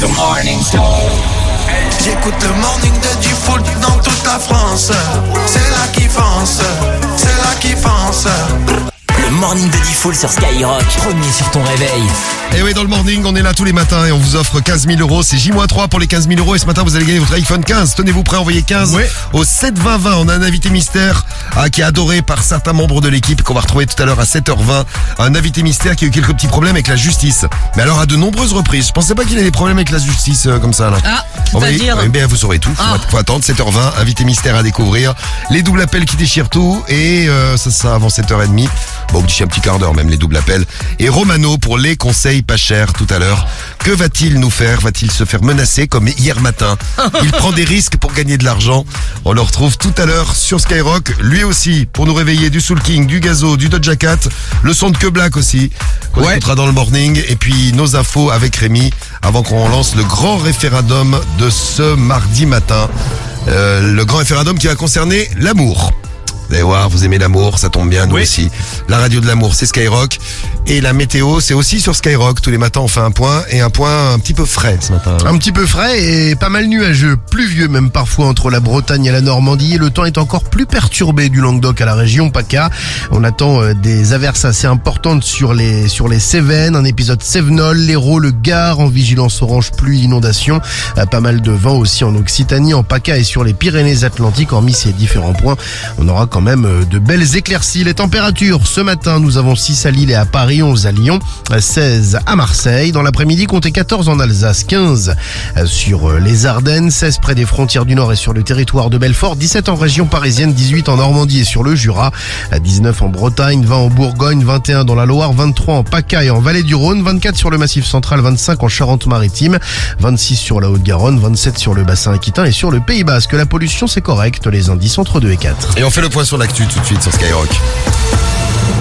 The Morning Show. J'écoute le morning de Diffoul dans toute la France. C'est là qui fonce, c'est là qui fonce. Le morning de Diffoul sur Skyrock, premier sur ton réveil. Et oui, dans le morning, on est là tous les matins et on vous offre 15 000 euros. C'est J-3 pour les 15 000 euros et ce matin, vous allez gagner votre iPhone 15. Tenez-vous prêt, envoyez 15 au 7 20 20. On a un invité mystère qui est adoré par certains membres de l'équipe qu'on va retrouver tout à l'heure à 7h20. Un invité mystère qui a eu quelques petits problèmes avec la justice. Mais alors à de nombreuses reprises. Je pensais pas qu'il ait des problèmes avec la justice comme ça là. Ah, Envoyez, c'est-à-dire bien, vous saurez tout. Faut attendre 7h20. Invité mystère à découvrir. Les doubles appels qui déchirent tout et ça avant 7h30. Bon, d'ici un petit quart d'heure même les doubles appels. Et Romano pour les conseils pas chers tout à l'heure. Que va-t-il nous faire? Va-t-il se faire menacer comme hier matin? Il prend des risques pour gagner de l'argent. On le retrouve tout à l'heure sur Skyrock. Lui aussi, pour nous réveiller, du Soul King, du Gazo, du Doja Cat. Le son de Que Black aussi, qu'on écoutera dans le morning. Et puis nos infos avec Rémi, avant qu'on lance le grand référendum de ce mardi matin. Le grand référendum qui va concerner l'amour. Vous allez voir, vous aimez l'amour, ça tombe bien, nous aussi. La radio de l'amour, c'est Skyrock. Et la météo, c'est aussi sur Skyrock. Tous les matins, on fait un point, et un point un petit peu frais ce matin. Un petit peu frais et pas mal nuageux, pluvieux même parfois entre la Bretagne et la Normandie. Et le temps est encore plus perturbé du Languedoc à la région PACA. On attend des averses assez importantes sur les Cévennes, un épisode Cévenol, l'Hérault, le Gard en vigilance orange pluie inondation. Pas mal de vent aussi en Occitanie, en PACA et sur les Pyrénées-Atlantiques. Hormis ces différents points, on aura quand même de belles éclaircies. Les températures, ce matin, nous avons 6 à Lille et à Paris, 11 à Lyon, 16 à Marseille. Dans l'après-midi, comptez 14 en Alsace, 15 sur les Ardennes, 16 près des frontières du Nord et sur le territoire de Belfort, 17 en région parisienne, 18 en Normandie et sur le Jura, 19 en Bretagne, 20 en Bourgogne, 21 dans la Loire, 23 en PACA et en Vallée du Rhône, 24 sur le Massif central, 25 en Charente-Maritime, 26 sur la Haute-Garonne, 27 sur le bassin aquitain et sur le Pays Basque. La pollution, c'est correct, les indices entre 2 et 4. Et on fait le point sur l'actu tout de suite sur Skyrock.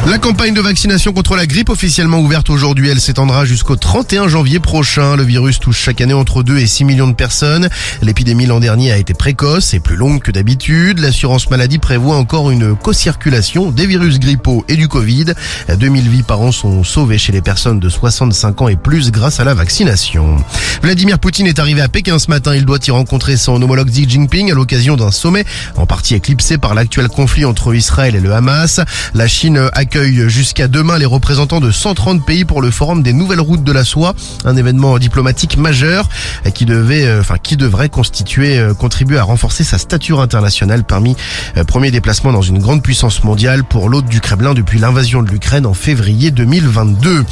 La campagne de vaccination contre la grippe officiellement ouverte aujourd'hui, elle s'étendra jusqu'au 31 janvier prochain. Le virus touche chaque année entre 2 et 6 millions de personnes. L'épidémie l'an dernier a été précoce et plus longue que d'habitude. L'assurance maladie prévoit encore une co-circulation des virus grippaux et du Covid. 2000 vies par an sont sauvées chez les personnes de 65 ans et plus grâce à la vaccination. Vladimir Poutine est arrivé à Pékin ce matin. Il doit y rencontrer son homologue Xi Jinping à l'occasion d'un sommet en partie éclipsé par l'actuel conflit entre Israël et le Hamas. La Chine accueille jusqu'à demain les représentants de 130 pays pour le forum des nouvelles routes de la soie, un événement diplomatique majeur qui devrait contribuer à renforcer sa stature internationale parmi premiers déplacements dans une grande puissance mondiale pour l'hôte du Kremlin depuis l'invasion de l'Ukraine en février 2022.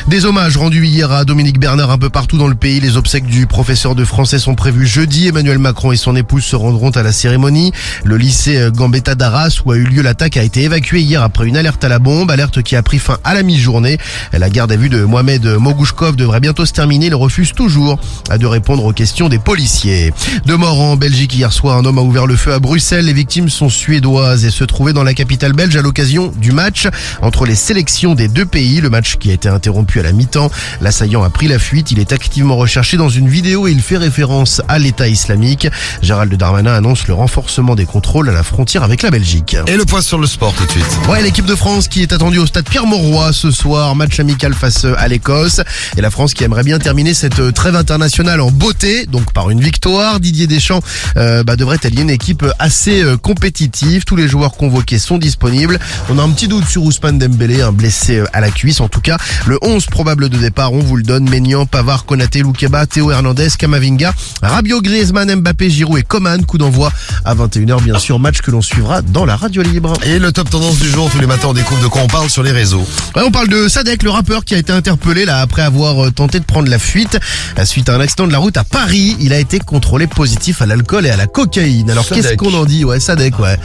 Des hommages rendus hier à Dominique Bernard un peu partout dans le pays. Les obsèques du professeur de français sont prévues jeudi. Emmanuel Macron et son épouse se rendront à la cérémonie. Le lycée Gambetta d'Arras où a eu lieu l'attaque a été évacué hier après une alerte à la bombe, alerte qui a pris fin à la mi-journée. La garde à vue de Mohamed Mogouchkov devrait bientôt se terminer. Il refuse toujours de répondre aux questions des policiers. 2 morts en Belgique hier soir. Un homme a ouvert le feu à Bruxelles. Les victimes sont suédoises et se trouvaient dans la capitale belge à l'occasion du match entre les sélections des 2 pays. Le match qui a été interrompu à la mi-temps. L'assaillant a pris la fuite. Il est activement recherché dans une vidéo et il fait référence à l'État islamique. Gérald Darmanin annonce le renforcement des contrôles à la frontière avec la Belgique. Et le point sur le sport tout de suite. Ouais, l'équipe de France qui est attendue au stade Pierre-Mauroy ce soir, match amical face à l'Écosse. Et la France qui aimerait bien terminer cette trêve internationale en beauté, donc par une victoire. Didier Deschamps devrait allier une équipe assez compétitive. Tous les joueurs convoqués sont disponibles. On a un petit doute sur Ousmane Dembélé, un blessé à la cuisse. En tout cas, le 11 probable de départ, on vous le donne. Maignan, Pavard, Konaté, Loukeba, Théo Hernandez, Kamavinga, Rabiot, Griezmann, Mbappé, Giroud et Coman. Coup d'envoi à 21h, bien sûr. Match que l'on suivra dans la radio libre. Et le top tendance du jour, tous les matins, on découvre de quoi on parle sur les réseaux. Ouais, on parle de Sadek, le rappeur qui a été interpellé là après avoir tenté de prendre la fuite suite à un accident de la route à Paris. Il a été contrôlé positif à l'alcool et à la cocaïne. Alors Sadek. Qu'est-ce qu'on en dit? Ouais, Sadek, ouais.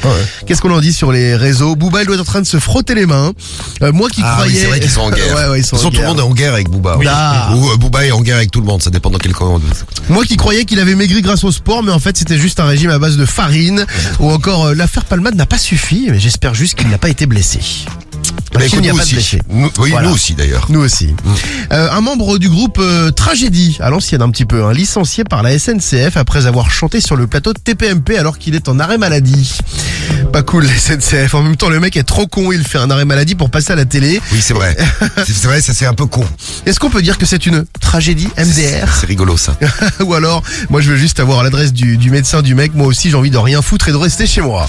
Qu'est-ce qu'on en dit sur les réseaux? Booba, il doit être en train de se frotter les mains. Moi qui croyais... Oui, c'est vrai qu'ils sont en guerre. Ouais, ils sont en tout le monde est en guerre avec Booba. Oui. Ou Booba est en guerre avec tout le monde, ça dépend dans quel camp. Moi qui croyais qu'il avait maigri grâce au sport, mais en fait c'était juste un régime à base de farine. Ou encore l'affaire Palmade n'a pas suffi, mais j'espère juste qu'il n'a pas été blessé. Bah, Parce qu'il écoute, n'y a nous pas de aussi. déchets. Oui, Voilà. nous aussi d'ailleurs. Nous aussi. Un membre du groupe Tragédie, à l'ancienne un petit peu, licencié par la SNCF après avoir chanté sur le plateau de TPMP alors qu'il est en arrêt maladie. Pas cool la SNCF. En même temps, le mec est trop con, il fait un arrêt maladie pour passer à la télé. Oui, c'est vrai. C'est vrai, ça c'est un peu con. Est-ce qu'on peut dire que c'est une tragédie MDR? C'est rigolo ça. Ou alors, moi je veux juste avoir l'adresse du médecin du mec, moi aussi j'ai envie de rien foutre et de rester chez moi.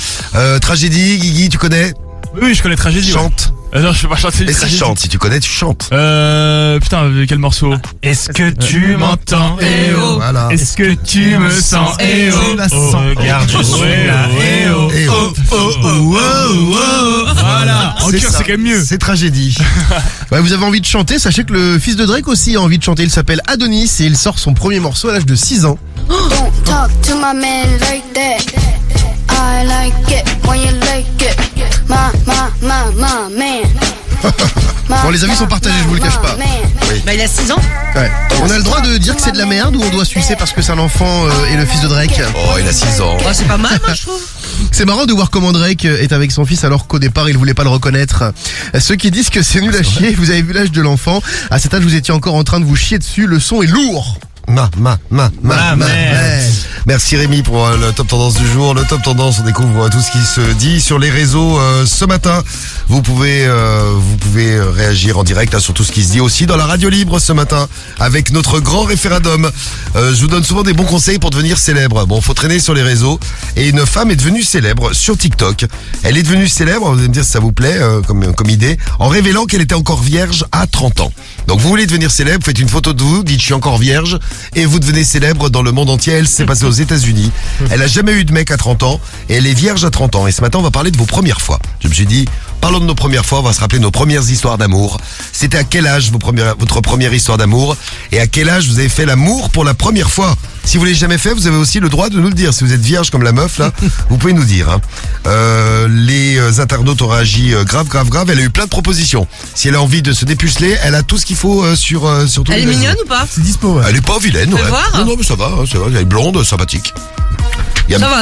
Tragédie, Guigui, tu connais? Oui, je connais Tragédie. Chante. Non, je peux pas chanter Et une si tragédie. chante, si tu connais, tu chantes. Putain, quel morceau? Est-ce que tu m'entends? Eh oh. Voilà. Est-ce que tu me sens? Eh oh. Oh, regarde, je suis là. Eh oh. Eh oh. Voilà. En cœur, ça. c'est quand même mieux. C'est Tragédie. Ouais, vous avez envie de chanter, sachez que le fils de Drake aussi a envie de chanter, il s'appelle Adonis et il sort son premier morceau à l'âge de 6 ans. Don't talk to my man like that. I like it when you like it. My man. Bon, les avis sont partagés, je vous le cache pas. Bah, il a 6 ans. Ouais. On a le droit de dire que c'est de la merde ou on doit sucer parce que c'est un enfant et le fils de Drake? Oh, il a 6 ans. Oh, c'est pas mal, moi, je trouve. C'est marrant de voir comment Drake est avec son fils alors qu'au départ il voulait pas le reconnaître. Ceux qui disent que c'est nul à chier, vous avez vu l'âge de l'enfant. À cet âge vous étiez encore en train de vous chier dessus, le son est lourd. Merci Rémi pour le top tendance du jour. Le top tendance, on découvre tout ce qui se dit sur les réseaux ce matin. Vous pouvez réagir en direct sur tout ce qui se dit aussi dans la radio libre ce matin avec notre grand référendum. Je vous donne souvent des bons conseils pour devenir célèbre. Bon, faut traîner sur les réseaux et une femme est devenue célèbre sur TikTok. Elle est devenue célèbre, vous allez me dire si ça vous plaît comme idée, en révélant qu'elle était encore vierge à 30 ans. Donc vous voulez devenir célèbre, faites une photo de vous, dites je suis encore vierge et vous devenez célèbre dans le monde entier. Elle s'est passée aux États-Unis. Elle a jamais eu de mec à 30 ans et elle est vierge à 30 ans. Et ce matin, on va parler de vos premières fois. Je me suis dit, parlons de nos premières fois, on va se rappeler nos premières histoires d'amour. C'était à quel âge votre première histoire d'amour et à quel âge vous avez fait l'amour pour la première fois? Si vous l'avez jamais fait, vous avez aussi le droit de nous le dire. Si vous êtes vierge comme la meuf là, vous pouvez nous dire. Les internautes ont réagi grave. Elle a eu plein de propositions. Si elle a envie de se dépuceler, elle a tout ce qu'il faut sur tous Elle les est réseaux. mignonne ou pas? C'est dispo. Ouais. Elle est pas vilaine, ouais. voir Non, mais ça va, elle est blonde, sympathique.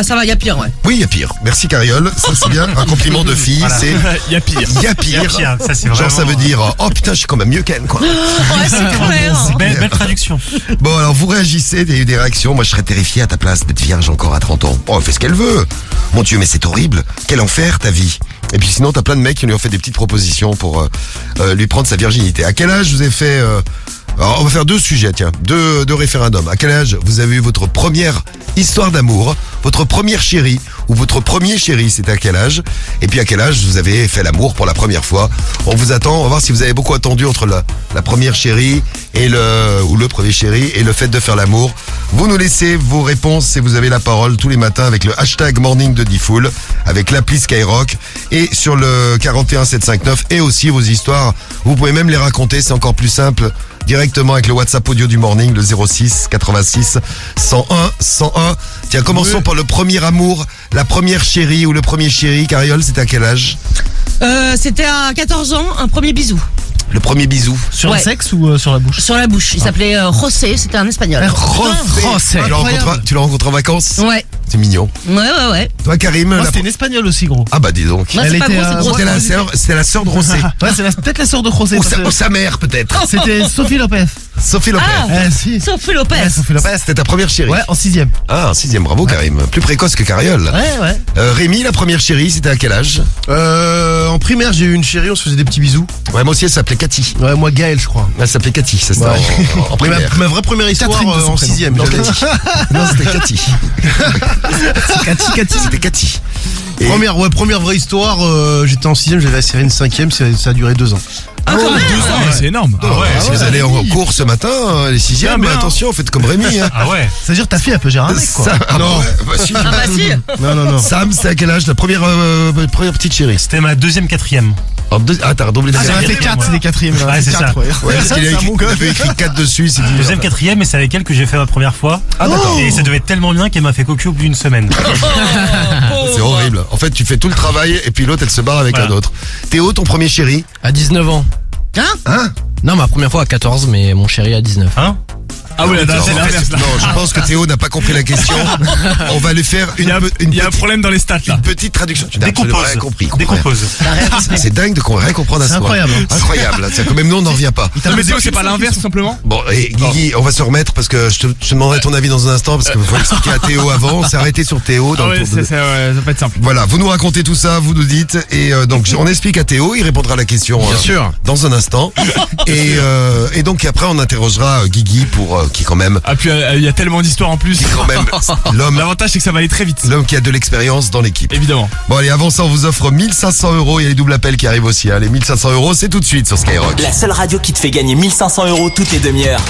Ça va, y a pire, ouais. Oui, il y a pire. Merci Cariole, ça c'est bien. Un compliment de fille, Voilà. c'est Il y a pire. il y a pire. Ça, c'est Genre vraiment... ça veut dire oh putain, je suis quand même mieux qu'elle quoi. Ouais, c'est clair. Belle traduction. Bon alors vous réagissez, il y a eu des réactions. Moi je serais terrifié à ta place d'être vierge encore à 30 ans. Oh, elle fait ce qu'elle veut. Mon Dieu, mais c'est horrible. Quel enfer ta vie. Et puis sinon t'as plein de mecs qui lui ont fait des petites propositions pour lui prendre sa virginité. À quel âge vous avez fait alors on va faire deux sujets, tiens, deux référendums. À quel âge vous avez eu votre première histoire d'amour, votre première chérie ou votre premier chéri, c'était à quel âge? Et puis à quel âge vous avez fait l'amour pour la première fois? On vous attend, on va voir si vous avez beaucoup attendu entre la première chérie et le premier chéri et le fait de faire l'amour. Vous nous laissez vos réponses et vous avez la parole tous les matins avec le hashtag Morning de Diffoul, avec l'appli Skyrock et sur le 41759 et aussi vos histoires. Vous pouvez même les raconter, c'est encore plus simple. Directement avec le WhatsApp audio du morning, le 06 86 101 101. Tiens, commençons par le premier amour, la première chérie ou le premier chéri. Cariole, c'était à quel âge? C'était à 14 ans, un premier bisou. Le premier bisou. Sur Ouais. le sexe ou sur la bouche? Sur la bouche. Il s'appelait José, c'était un espagnol. José. Tu l'as rencontré en vacances? Ouais. C'est mignon. Ouais. Toi, Karim, Moi, c'était une espagnole aussi, gros. ah bah dis donc. Moi, Elle c'est pas était, gros, c'est gros. C'était la sœur de Rosé. Ouais, c'est peut-être la sœur de José. Ou sa mère peut-être. C'était Sophie Lopez. Sophie Lopez. Ah, Si. Sophie Lopez. Ouais, Sophie Lopez. C'était ta première chérie. Ouais, en 6ème. Ah, en 6ème, bravo Karim. Plus précoce que Cariole. Ouais. Rémi, la première chérie, c'était à quel âge? En primaire j'ai eu une chérie, on se faisait des petits bisous. Ouais, moi aussi elle s'appelait Cathy. Ouais, moi Gaël je crois. Elle s'appelait Cathy, ça c'était Ouais. en Mais primaire. ma vraie première histoire Catherine de son en prénom. 6ème. Non, Cathy. Non, c'était Cathy. Cathy. C'était Cathy. Et- Première vraie histoire, j'étais en 6ème, j'avais la une 5ème, ça a duré 2 ans. Ah, quand même. 2 ans, c'est énorme. Si vous allez en cours ce matin, les 6ème, Bien. attention, faites comme Rémi. Hein. Ah ouais. C'est-à-dire ta fille, elle peut gérer un mec, quoi. Ça- ah Non. ouais, bah si. Ah bah si. Non. Sam, c'était à quel âge la première petite chérie? C'était ma 2ème, 4ème. T'as redoublé Ah, de ça J'en ai fait quatrième, 4, ouais. c'est des 4ème. Ouais, c'est ça. Ouais, parce qu'il avait écrit 4 dessus, c'est dit. 2ème, 4ème, et c'est avec elle que j'ai fait ma première fois. Ah d'accord. Et ça devait être tellement bien qu'elle m'a fait cocu au bout d'une semaine. C'est horrible. En fait, tu fais tout le travail et puis l'autre, elle se barre avec Voilà. un autre. Théo, ton premier chéri? À 19 ans. Hein? Hein? Non, ma première fois à 14, mais mon chéri à 19. Hein? Ah oui, là, c'est l'inverse, là. Non, je pense que Théo n'a pas compris la question. On va lui faire Il y a un petite, problème dans les stats, là. une petite traduction. Tu n'as absolument rien compris. Décompose. C'est dingue de rien comprendre à C'est ce point. incroyable. Incroyable. C'est quand même nous, on n'en revient pas. Non, mais Théo, c'est pas l'inverse, tout simplement? Bon, et Guigui, on va se remettre parce que je te demanderai ton avis dans un instant parce qu'il faut expliquer à Théo avant. On s'est arrêté sur Théo. Dans Ah le ouais, tour de- ça va être simple. Voilà, vous nous racontez tout ça, vous nous dites, et donc on explique à Théo, il répondra à la question sûr. dans un instant, et donc après on interrogera Guigui pour qui quand même, Ah, puis il y a tellement d'histoires en plus. quand même l'homme L'avantage, c'est que ça va aller très vite. qui a de l'expérience dans l'équipe. Évidemment. Bon allez, avant ça on vous offre 1500 €, il y a les doubles appels qui arrivent aussi, hein. Les 1500 €, c'est tout de suite sur Skyrock. La seule radio qui te fait gagner 1500 € toutes les demi-heures.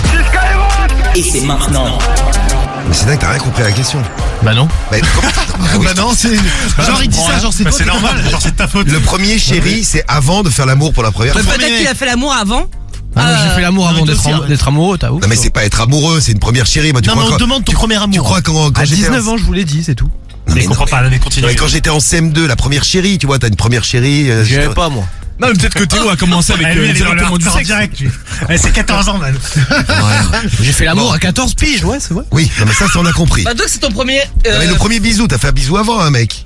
Et c'est maintenant. Mais c'est dingue, t'as rien compris à la question. Bah non. Mais, oui. Bah non, c'est. Genre, il dit ça, genre, c'est Bah, toi c'est qui normal, genre c'est de ta faute. Le premier chéri, c'est avant de faire l'amour pour la première fois. Peut-être qu'il a fait l'amour avant. Ah, moi, j'ai fait l'amour avant dossier, d'être amoureux, t'as ouf. Non mais c'est pas être amoureux, c'est une première chérie. Moi, tu Non, mais crois on quand- demande ton premier amour. Tu crois quand À j'étais 19 ans, je vous l'ai dit, c'est tout. Mais non, comprends pas, mais continue. Ouais, quand j'étais en CM2, la première chérie, tu vois, t'as une première chérie. j'étais- pas, moi. Non, mais peut-être que Théo a commencé avec Ah, lui, il est dans le directement du hardcore sexe. direct, lui. C'est 14 ans, man. J'ai fait l'amour Bon. à 14 piges, ouais, c'est vrai. Oui, non, mais ça, on a compris. Bah, donc c'est ton premier. Mais le premier bisou, t'as fait un bisou avant, un mec.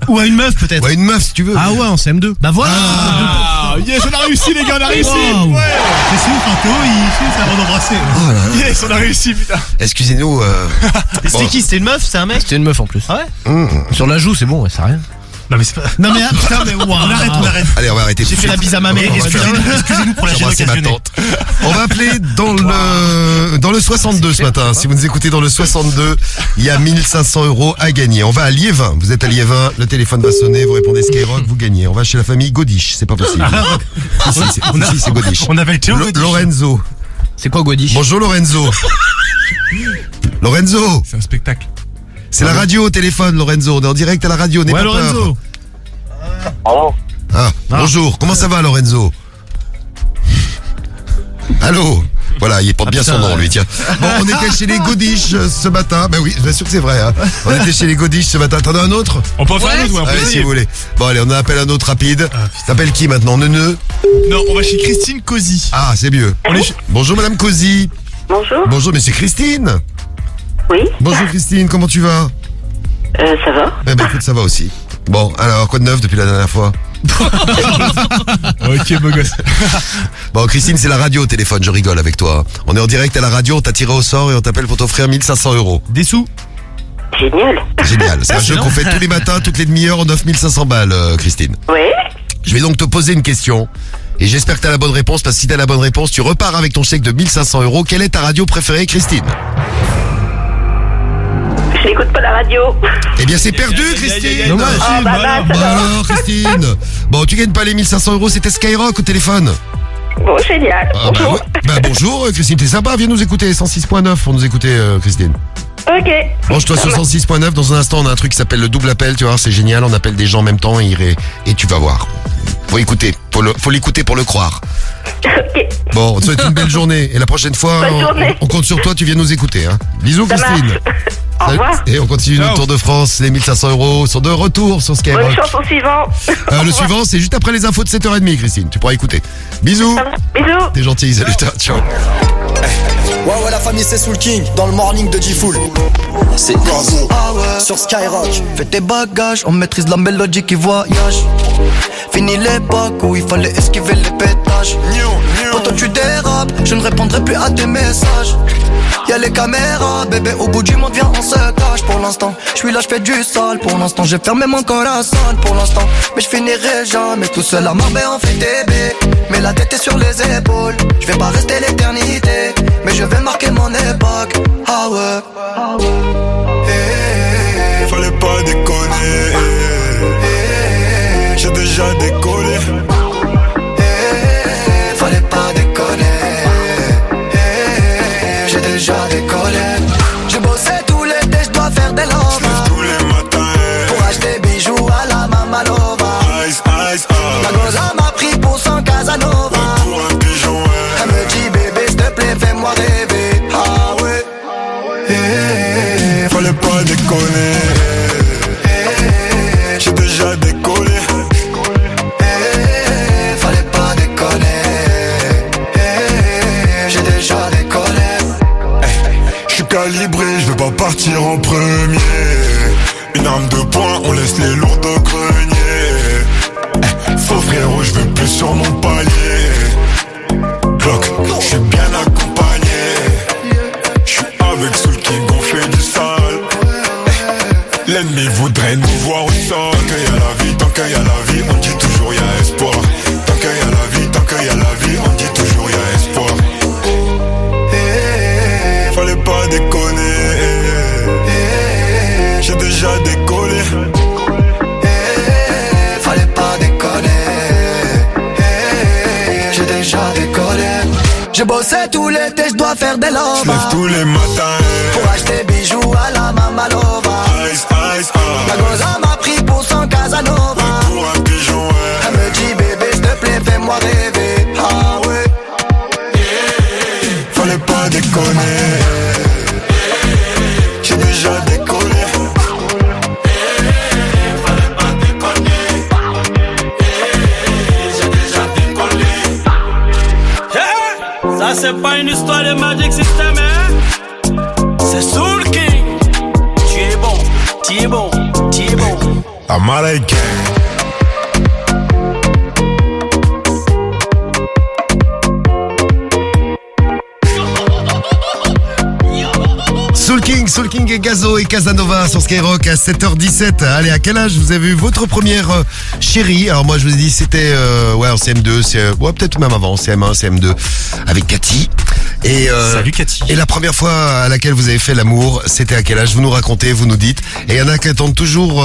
Ou à une meuf, peut-être. Ou à une meuf, si tu veux. Ah ouais, en CM2. Bah voilà. Ah, yes, on a réussi, les gars, on a réussi. Wow. Ouais. C'est ouf, hein, Théo, il fait ça avant d'embrasser. Yes, on a réussi, putain. Excusez-nous. C'était bon. qui? C'était une meuf? C'est un mec? C'était une meuf en plus. Ah ouais? Sur la joue, c'est bon, ouais, ça rien. Non, mais c'est pas. Non mais ah, putain, mais waouh. On arrête. Allez, on va arrêter. J'ai tout fait de la suite. bise à ma mère. Excusez-nous pour la gêne J'embrasse ma occasionnée. tante. On va appeler dans le 62 ce matin. Si vous nous écoutez dans le 62, il y a 1500 € à gagner. On va à Liévin. Vous êtes à Liévin, le téléphone va sonner, vous répondez Skyrock, vous gagnez. On va chez la famille Godiche, c'est pas possible. Ici, c'est Godiche. On avait le Théo Godiche. Lorenzo. C'est quoi Godiche? Bonjour Lorenzo. Lorenzo, C'est un spectacle. c'est la radio au téléphone, Lorenzo. On est en direct à la radio, n'aie Ouais, pas peur. Lorenzo. Ah, bonjour, comment ça va Lorenzo? Allô? Voilà, il porte bien putain, son nom, ouais. lui, tiens. Bon, on était chez les Godiches ce matin. Ben oui, bien sûr que c'est vrai, hein. On était chez les Godiches ce matin. T'en as un autre? On peut en faire un autre, ouais, on peut Allez, si essayer. vous voulez. Bon, allez, on en appelle un autre rapide. T'appelles qui maintenant? Neuneu? Non, on va chez Christine Cozy. Ah, c'est mieux. Bonjour Madame Cozy. Bonjour. Bonjour, mais c'est Christine. Oui, Bonjour Christine, comment tu vas? ça va. Eh ben écoute, ça va aussi. Bon, alors, quoi de neuf depuis la dernière fois? Ok, beau gosse. Bon, Christine, c'est la radio au téléphone, je rigole avec toi. On est en direct à la radio, on t'a tiré au sort et on t'appelle pour t'offrir 1500 €. Des sous. Génial. Génial. C'est un jeu qu'on fait tous les matins, toutes les demi-heures, on offre 1500 balles, Christine. Oui. Je vais donc te poser une question. Et j'espère que t'as la bonne réponse, parce que si t'as la bonne réponse, tu repars avec ton chèque de 1500 €. Quelle est ta radio préférée, Christine? Je n'écoute pas la radio. Eh bien, c'est perdu, Christine! Dommage. Ah bah mince Bah alors. alors, Christine! Bon, tu gagnes pas les 1500 €, c'était Skyrock au téléphone. Bon, génial. Ah, bah, Bonjour. ouais. Bah, bonjour, Christine, t'es sympa, viens nous écouter, 106.9 pour nous écouter, Christine. Ok. Branche-toi sur 106.9, dans un instant, on a un truc qui s'appelle le double appel, tu vois, c'est génial, on appelle des gens en même temps et tu vas voir. Faut écouter, faut l'écouter pour le croire. Ok. Bon, on te souhaite une belle journée, et la prochaine fois, Bonne journée. on compte sur toi, tu viens nous écouter, hein. Bisous, Ça Christine. marche. Au Salut. revoir. Et on continue Ciao. notre Tour de France, les 1500 € sont de retour sur Bonne Skyrock. chance au suivant. Le suivant, c'est juste après les infos de 7h30, Christine, tu pourras écouter. Bisous. Ça va. Bisous. T'es gentil, salut, ciao. Ouais, la famille, c'est Soul King dans le morning de G-Full. C'est sur Skyrock. Fais tes bagages, on maîtrise la mélodie qui voyage. Fini l'époque où il fallait esquiver les pétages. Quand toi tu dérapes, je ne répondrai plus à tes messages. Y'a les caméras, bébé, au bout du monde, viens, on se cache. Pour l'instant, je suis là, je fais du sale. Pour l'instant, j'ai fermé mon corazon. Pour l'instant, mais je finirai jamais tout seul à Marbella, on fait TB. Mais la tête est sur les épaules. Je vais pas rester l'éternité, mais je vais marquer mon époque. Ah ouais. Fallait pas déconner. J'ai déjà décollé. Fallait pas déconner. J'ai déjà décollé. J'ai bossé tout l'été, je dois faire des lovas. Tous les matins. Pour acheter bijoux à la Mamanova. Ice, ice, La goza m'a pris pour son Casanova. pour un pigeon, Elle me dit bébé s'il te plaît fais-moi rêver. Ah ouais. Fallait pas déconner. J'ai déjà décollé. Fallait pas déconner. J'ai déjà décollé. calibré, je veux pas partir en premier. Une arme de poing, on laisse les lourds au grenier. Faux frérot, je veux plus sur mon palier. Glock, je suis bien accompagné. Je suis avec Soul King, on fait du sale. L'ennemi voudrait nous voir au sol. Tant qu'il y a la vie, tant qu'il y a la vie, on dit toujours y'a espoir. Tant qu'il y a la vie, tant qu'il y a la vie, on dit toujours y'a espoir. Fallait pas déconner. J'ai déjà décollé. Fallait pas déconner. J'ai déjà décollé. J'ai bossé tout l'été, je dois faire des lovas. J'lève tous les matins pour acheter bijoux à la Mamalova. Ice, ice, La goza m'a pris pour son Casanova. pour un pigeon, ouais. Elle me dit bébé s'il te plaît fais-moi rêver. Ah ouais. Fallait pas déconner. J'ai déjà décollé. Fallait pas déconner. J'ai déjà décollé. Ça c'est pas une histoire de Magic System, hein. C'est Soul King. Tu es bon, tu es bon, tu es bon. Américain. Soul King et Gazo et Casanova sur Skyrock à 7h17. Allez, à quel âge vous avez eu votre première chérie? Alors moi je vous ai dit c'était en CM2, ouais, peut-être même avant, CM1, CM2 avec Cathy. Et Salut Cathy. Et la première fois à laquelle vous avez fait l'amour, c'était à quel âge? Vous nous racontez, vous nous dites. Et il y en a qui attendent toujours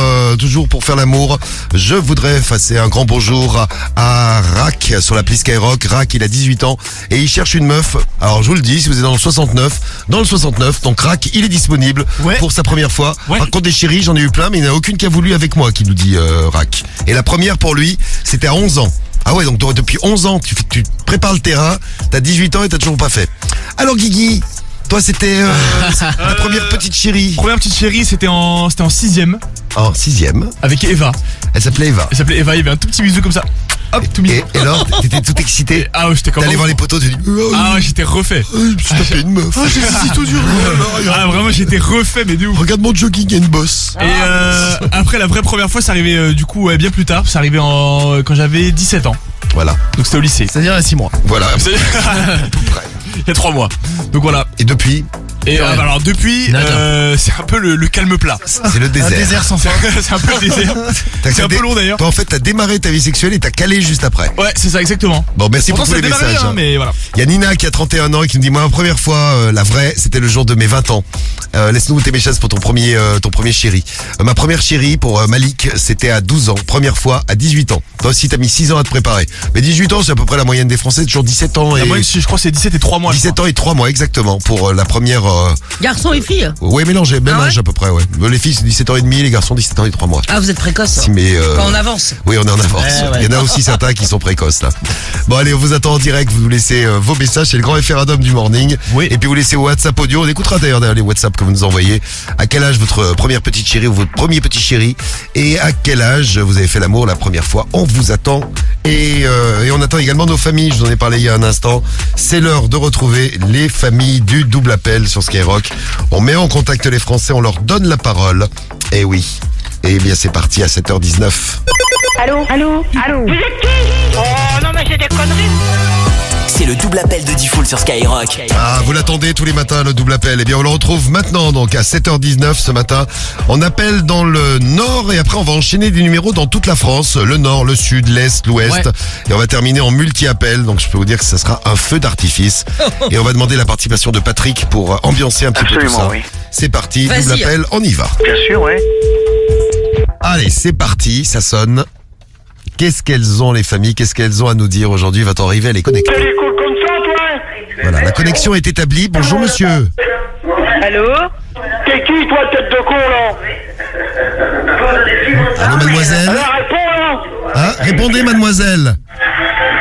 pour faire l'amour. Je voudrais passer un grand bonjour à Rack sur l'appli Skyrock. Rack, il a 18 ans et il cherche une meuf. Alors je vous le dis, si vous êtes dans le 69, donc Rack, il est disponible pour sa première fois. Ouais. Par contre des chéries, j'en ai eu plein, mais il n'y en a aucune qui a voulu avec moi, qui nous dit Rack. Et la première pour lui, c'était à 11 ans. Ah ouais, donc depuis 11 ans, tu prépares le terrain, t'as 18 ans et t'as toujours pas fait. Alors Guigui, toi c'était ta première petite chérie. Première petite chérie, c'était en 6ème. En 6ème. Avec Eva. Elle s'appelait Eva. Elle s'appelait Eva, il y avait un tout petit bisou comme ça. Hop, tout mignon. Et alors, t'étais tout excité. Ah ouais, j'étais comme T'allais voir les potos, tu dis Ah ouais, j'étais refait. je me suis tapé une meuf. C'est tout dur. Ah vraiment, j'étais refait, mais de ouf. Regarde mon jogging, il y a une bosse. Et après, la vraie première fois, ça arrivait du coup bien plus tard. Ça arrivait quand j'avais 17 ans. Voilà. Donc c'était au lycée. C'est-à-dire il y a 6 mois. Voilà. C'est- Il y a 3 mois. Donc voilà. Et depuis, Et alors depuis, c'est un peu le calme plat. c'est le désert. Un désert sans fin. C'est un peu le désert. C'est un peu long d'ailleurs. Toi, en fait, t'as démarré ta vie sexuelle et t'as calé juste après. Ouais, c'est ça exactement. Bon, merci Pourtant, pour tous ça les démarrait messages. bien, mais voilà. Il y a Nina qui a 31 ans et qui nous dit, moi, la première fois, la vraie, c'était le jour de mes 20 ans. Laisse-nous tes messages pour ton premier chéri. Ma première chérie pour Malik, c'était à 12 ans. Première fois à 18 ans. Toi aussi, t'as mis 6 ans à te préparer. Mais 18 ans, c'est à peu près la moyenne des Français, toujours 17 ans et... Moi, je crois que c'est 17 et 3 mois. 17 ans et 3 mois, exactement, pour la première... Garçon et fille. Ouais, mélangé, même Ah ouais âge à peu près, ouais. Les filles, c'est 17 ans et demi, les garçons, 17 ans et 3 mois. Ah, vous êtes précoce. Si, mais Quand on avance. oui, on est en avance. Ouais. Il y en a aussi certains qui sont précoces là. Bon allez, on vous attend en direct, vous nous laissez vos messages, c'est le grand référendum du morning. Oui. Et puis vous laissez au WhatsApp audio, on écoutera d'ailleurs les WhatsApp que vous nous envoyez. À quel âge votre première petite chérie ou votre premier petit chéri et à quel âge vous avez fait l'amour la première fois. On vous attend et on attend également nos familles, je vous en ai parlé il y a un instant. C'est l'heure de retrouver les familles du double appel sur Skyrock. On met en contact les Français, on leur donne la parole. Et oui. Et bien c'est parti à 7h19. Allô? Allô? Allô? Vous êtes qui? Oh non mais c'est des conneries. C'est le double appel de Diffoul sur Skyrock. Ah, vous l'attendez tous les matins, le double appel. Eh bien, on le retrouve maintenant, donc à 7h19 ce matin. On appelle dans le nord et après, on va enchaîner des numéros dans toute la France. Le nord, le sud, l'est, l'ouest. Ouais. Et on va terminer en multi-appel. Donc, je peux vous dire que ça sera un feu d'artifice. Et on va demander la participation de Patrick pour ambiancer un petit peu tout ça. Oui. C'est parti, Vas-y. double appel, on y va. Bien sûr, ouais. Allez, c'est parti, ça sonne. Qu'est-ce qu'elles ont, les familles? Qu'est-ce qu'elles ont à nous dire aujourd'hui? Va-t-on arriver à les connecter? T'es cool comme ça, toi? Voilà, la connexion est établie. Bonjour, monsieur. Allô? T'es qui, toi, tête de con, là? Allô, mademoiselle? Alors, réponds, là! Ah, répondez, mademoiselle.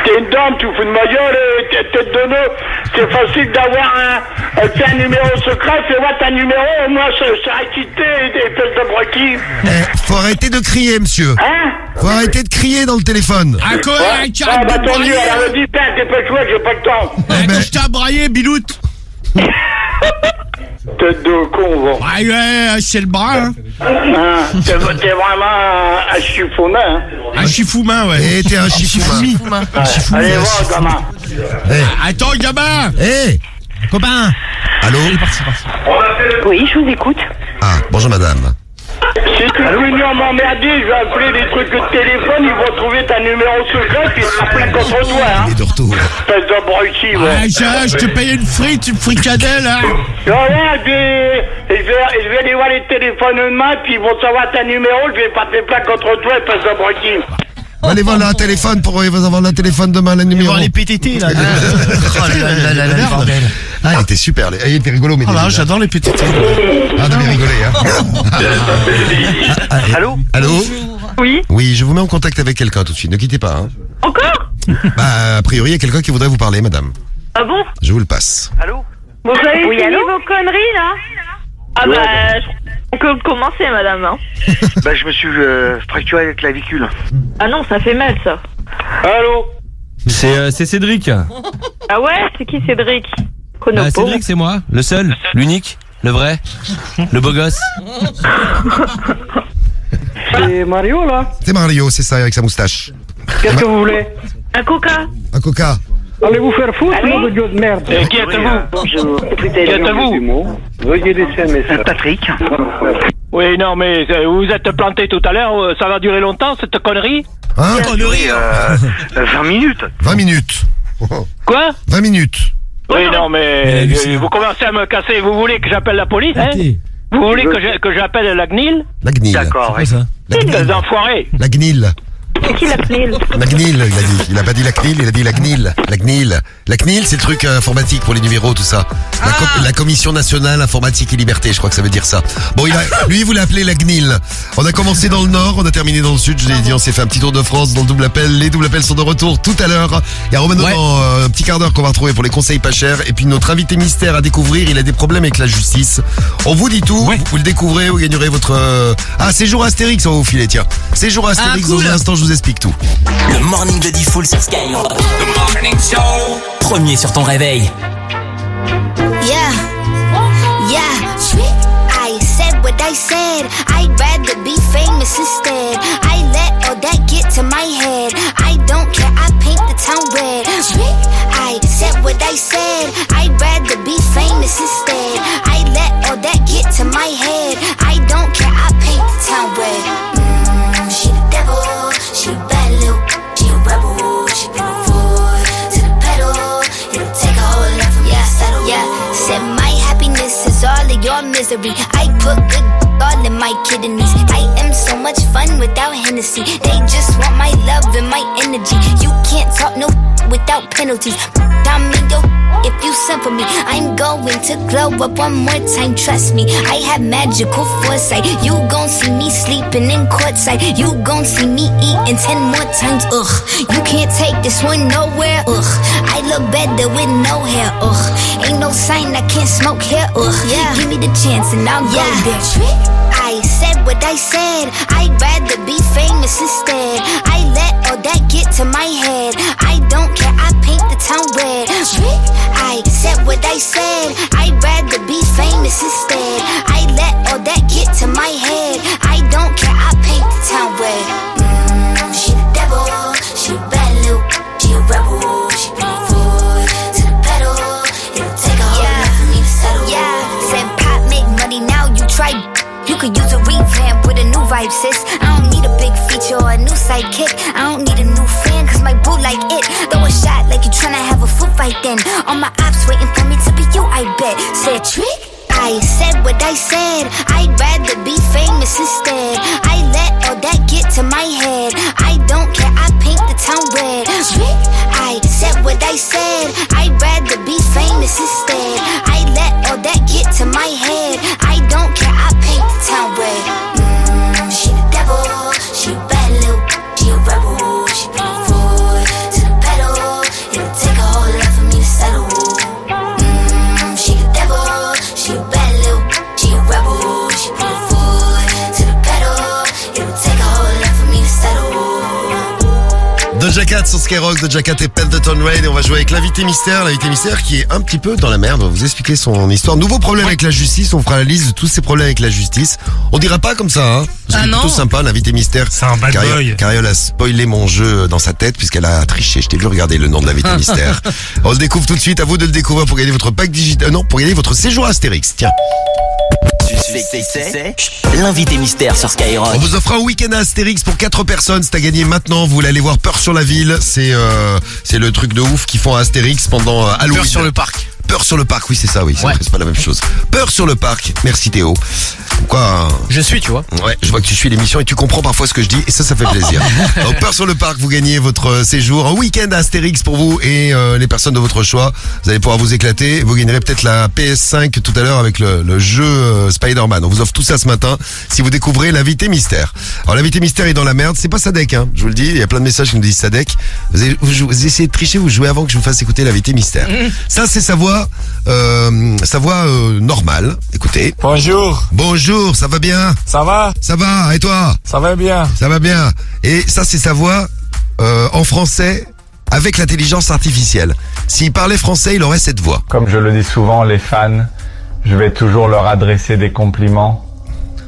T'es une dame, tu fous de ma gueule, tête de nœud. C'est facile d'avoir un numéro secret, fais voir ta numéro, moi, c'est acquitté, des espèces de broquis. Faut arrêter de crier, monsieur. Hein? Faut arrêter de crier dans le téléphone. Ah, bah, tant mieux, alors, dis, t'es pas chouette, j'ai pas le temps. Eh ben, Je t'ai braillé, Biloute. Tête de con, va. Ouais, c'est le bras, hein. T'es vraiment un chiffonnet, hein. Un chifoumain, ouais. Et t'es un chifoumain. Allez, va, gamin. Attends, gamin. Hé, Copain. allô? Oui, je vous écoute. Ah, bonjour madame. Si tu veux venir m'emmerder, je vais appeler des trucs de téléphone, ils vont trouver ta numéro secret, puis ils sera plein contre toi, hein. Il est de retour. Espèce de bruti, ouais. Je te paye une fricadelle, hein. Regarde, je vais aller voir les téléphones demain, puis ils vont savoir ta numéro, je vais passer plein contre toi, espèce de bruti. Allez voir le téléphone pour avoir le téléphone demain, le numéro. Voir les PTT, là. bordel. Ah, il était super. Il était rigolo, mais. Ah bah, j'adore les PTT. Ah, devait rigoler, hein. Allô? Allô? Oui? Oui, je vous mets en contact avec quelqu'un tout de suite. Ne quittez pas, hein. Encore? Bah, a priori, il y a quelqu'un qui voudrait vous parler, madame. Ah bon? Je vous le passe. Allô? Vous avez fini vos conneries, là? Ah bah, on peut commencer, madame, hein. Bah, je me suis fracturé la clavicule. Ah non, ça fait mal, ça. Allô? C'est Cédric. Ah ouais? C'est qui, Cédric? Cédric, c'est moi. Le seul, l'unique, le vrai, le beau gosse. C'est Mario, là? C'est Mario, c'est ça, avec sa moustache. Qu'est-ce que vous voulez? Un coca. Un coca. Allez vous faire foutre, nom de Dieu de merde. Qui êtes-vous? Bonjour. Qui êtes-vous? Veuillez laisser un message. Patrick. Oui, non, mais vous êtes planté tout à l'heure, ça va durer longtemps, cette connerie? Hein? Connerie, 20 minutes. 20 minutes. Quoi? 20 minutes. Oui, non, mais vous commencez à me casser, vous voulez que j'appelle la police, hein? Vous voulez que j'appelle la CNIL? La CNIL. D'accord, oui. Les enfoirés. La CNIL. C'est qui la CNIL? La CNIL, il a dit. Il a pas dit la CNIL, il a dit la CNIL. La CNIL. La CNIL, c'est le truc informatique pour les numéros, tout ça. La Commission Nationale Informatique et Liberté, je crois que ça veut dire ça. Bon, lui, il voulait appeler la CNIL. On a commencé dans le nord, on a terminé dans le sud. Je l'ai dit, on s'est fait un petit tour de France dans le double appel. Les double appels sont de retour tout à l'heure. Il y a Romano dans un petit quart d'heure qu'on va retrouver pour les conseils pas chers. Et puis notre invité mystère à découvrir, il a des problèmes avec la justice. On vous dit tout, vous le découvrez, vous gagnerez votre... séjour Astérix, on va vous filer, tiens. Séjour Astérix, dans un instant, je vous explique tout. Le morning de Diffoul sur Skyrock. The morning show. Premier sur ton réveil. Yeah, I said what I said. I'd rather be famous instead. I let all that get to my head. I don't care, I paint the town red. I said what I said. I'd rather be famous instead. I let all that get to my head. I don't care, I paint the town red. She the devil, she a bad little, she a rebel. She bring a foot to the pedal. It'll take a whole lot for me to settle. Yeah, said my happiness is all of your misery. I put good all in my kidneys. I am so much fun without Hennessy. They just want my love and my energy. You can't talk no without penalties. I'm in your if you send for me. I'm going to glow up one more time, trust me. I have magical foresight. You gon' see me sleeping in courtside. You gon' see me eating 10 more times, ugh. You can't take this one nowhere, ugh. I look better with no hair, ugh. Ain't no sign I can't smoke hair, ugh. Yeah. Give me the chance and I'll go there. I said what I said. I'd rather be famous instead. I let all that get to my head. I don't care, I paint the town red. I said what I said. I'd rather be famous instead. I let all that get to my head. I don't care, I paint the town red. She the devil, she a bad little, she a rebel. She bring a foot to the pedal. It'll take a whole lot for me to settle. Yeah, said pop make money, now you try. You could use a revamp with a new vibe, sis. I don't need a big feature or a new sidekick. I don't need a new fan, cause my boo like it. Throw a shot like you tryna have a foot fight then. All my ops waiting for me to be you, I bet. Said trick? I said what I said. I'd rather be famous instead. I let all that get to my head. I don't care, I paint the town red. I said what I said. I'd rather be famous instead. I let all that get to my head. I don't care, I paint the town red. She the devil, she a bad little, she a rebel. She bring a foot to the pedal. It'll take a whole lot for me to settle. She the devil, she a bad little, she a rebel. She bring a foot to the pedal. It'll take a whole lot for me to settle. Doja Cat sur Skyrock, Doja Cat et Pendleton Rain. Et on va jouer avec l'invité mystère qui est un petit peu dans la merde. On va vous expliquer son histoire. Nouveau problème avec la justice. On fera la liste de tous ces problèmes avec la justice. On dira pas comme ça, hein. Parce que c'est plutôt sympa, l'invité mystère. C'est un bad boy. Cariole a spoilé mon jeu dans sa tête puisqu'elle a triché. Je t'ai vu regarder le nom de l'invité mystère. On le découvre tout de suite. À vous de le découvrir pour gagner votre pack digital. Non, pour gagner votre séjour Astérix. Tiens. C'est l'invité mystère sur Skyrock. On vous offre un week-end à Astérix pour 4 personnes. C'est à gagner maintenant. Vous voulez aller voir Peur sur la ville. C'est le truc de ouf qu'ils font à Astérix pendant Halloween. Peur sur le parc. Peur sur le parc, oui c'est ça, oui. C'est pas la même chose. Peur sur le parc. Merci Théo. Quoi Je suis, tu vois. Ouais, je vois que tu suis l'émission et tu comprends parfois ce que je dis et ça fait plaisir. Donc Peur sur le parc, vous gagnez votre séjour, un week-end à Astérix pour vous et les personnes de votre choix. Vous allez pouvoir vous éclater. Vous gagnerez peut-être la PS5 tout à l'heure avec le jeu Spider-Man. On vous offre tout ça ce matin si vous découvrez l'invité mystère. Alors l'invité mystère est dans la merde, c'est pas Sadek, hein. Je vous le dis, il y a plein de messages qui nous disent Sadek. Vous essayez de tricher, vous jouez avant que je vous fasse écouter l'invité mystère. Ça c'est sa voix normale. Écoutez. Bonjour. Bonjour, ça va bien? Ça va? Ça va, et toi? Ça va bien. Ça va bien. Et ça, c'est sa voix en français avec l'intelligence artificielle. S'il parlait français, il aurait cette voix. Comme je le dis souvent, les fans, je vais toujours leur adresser des compliments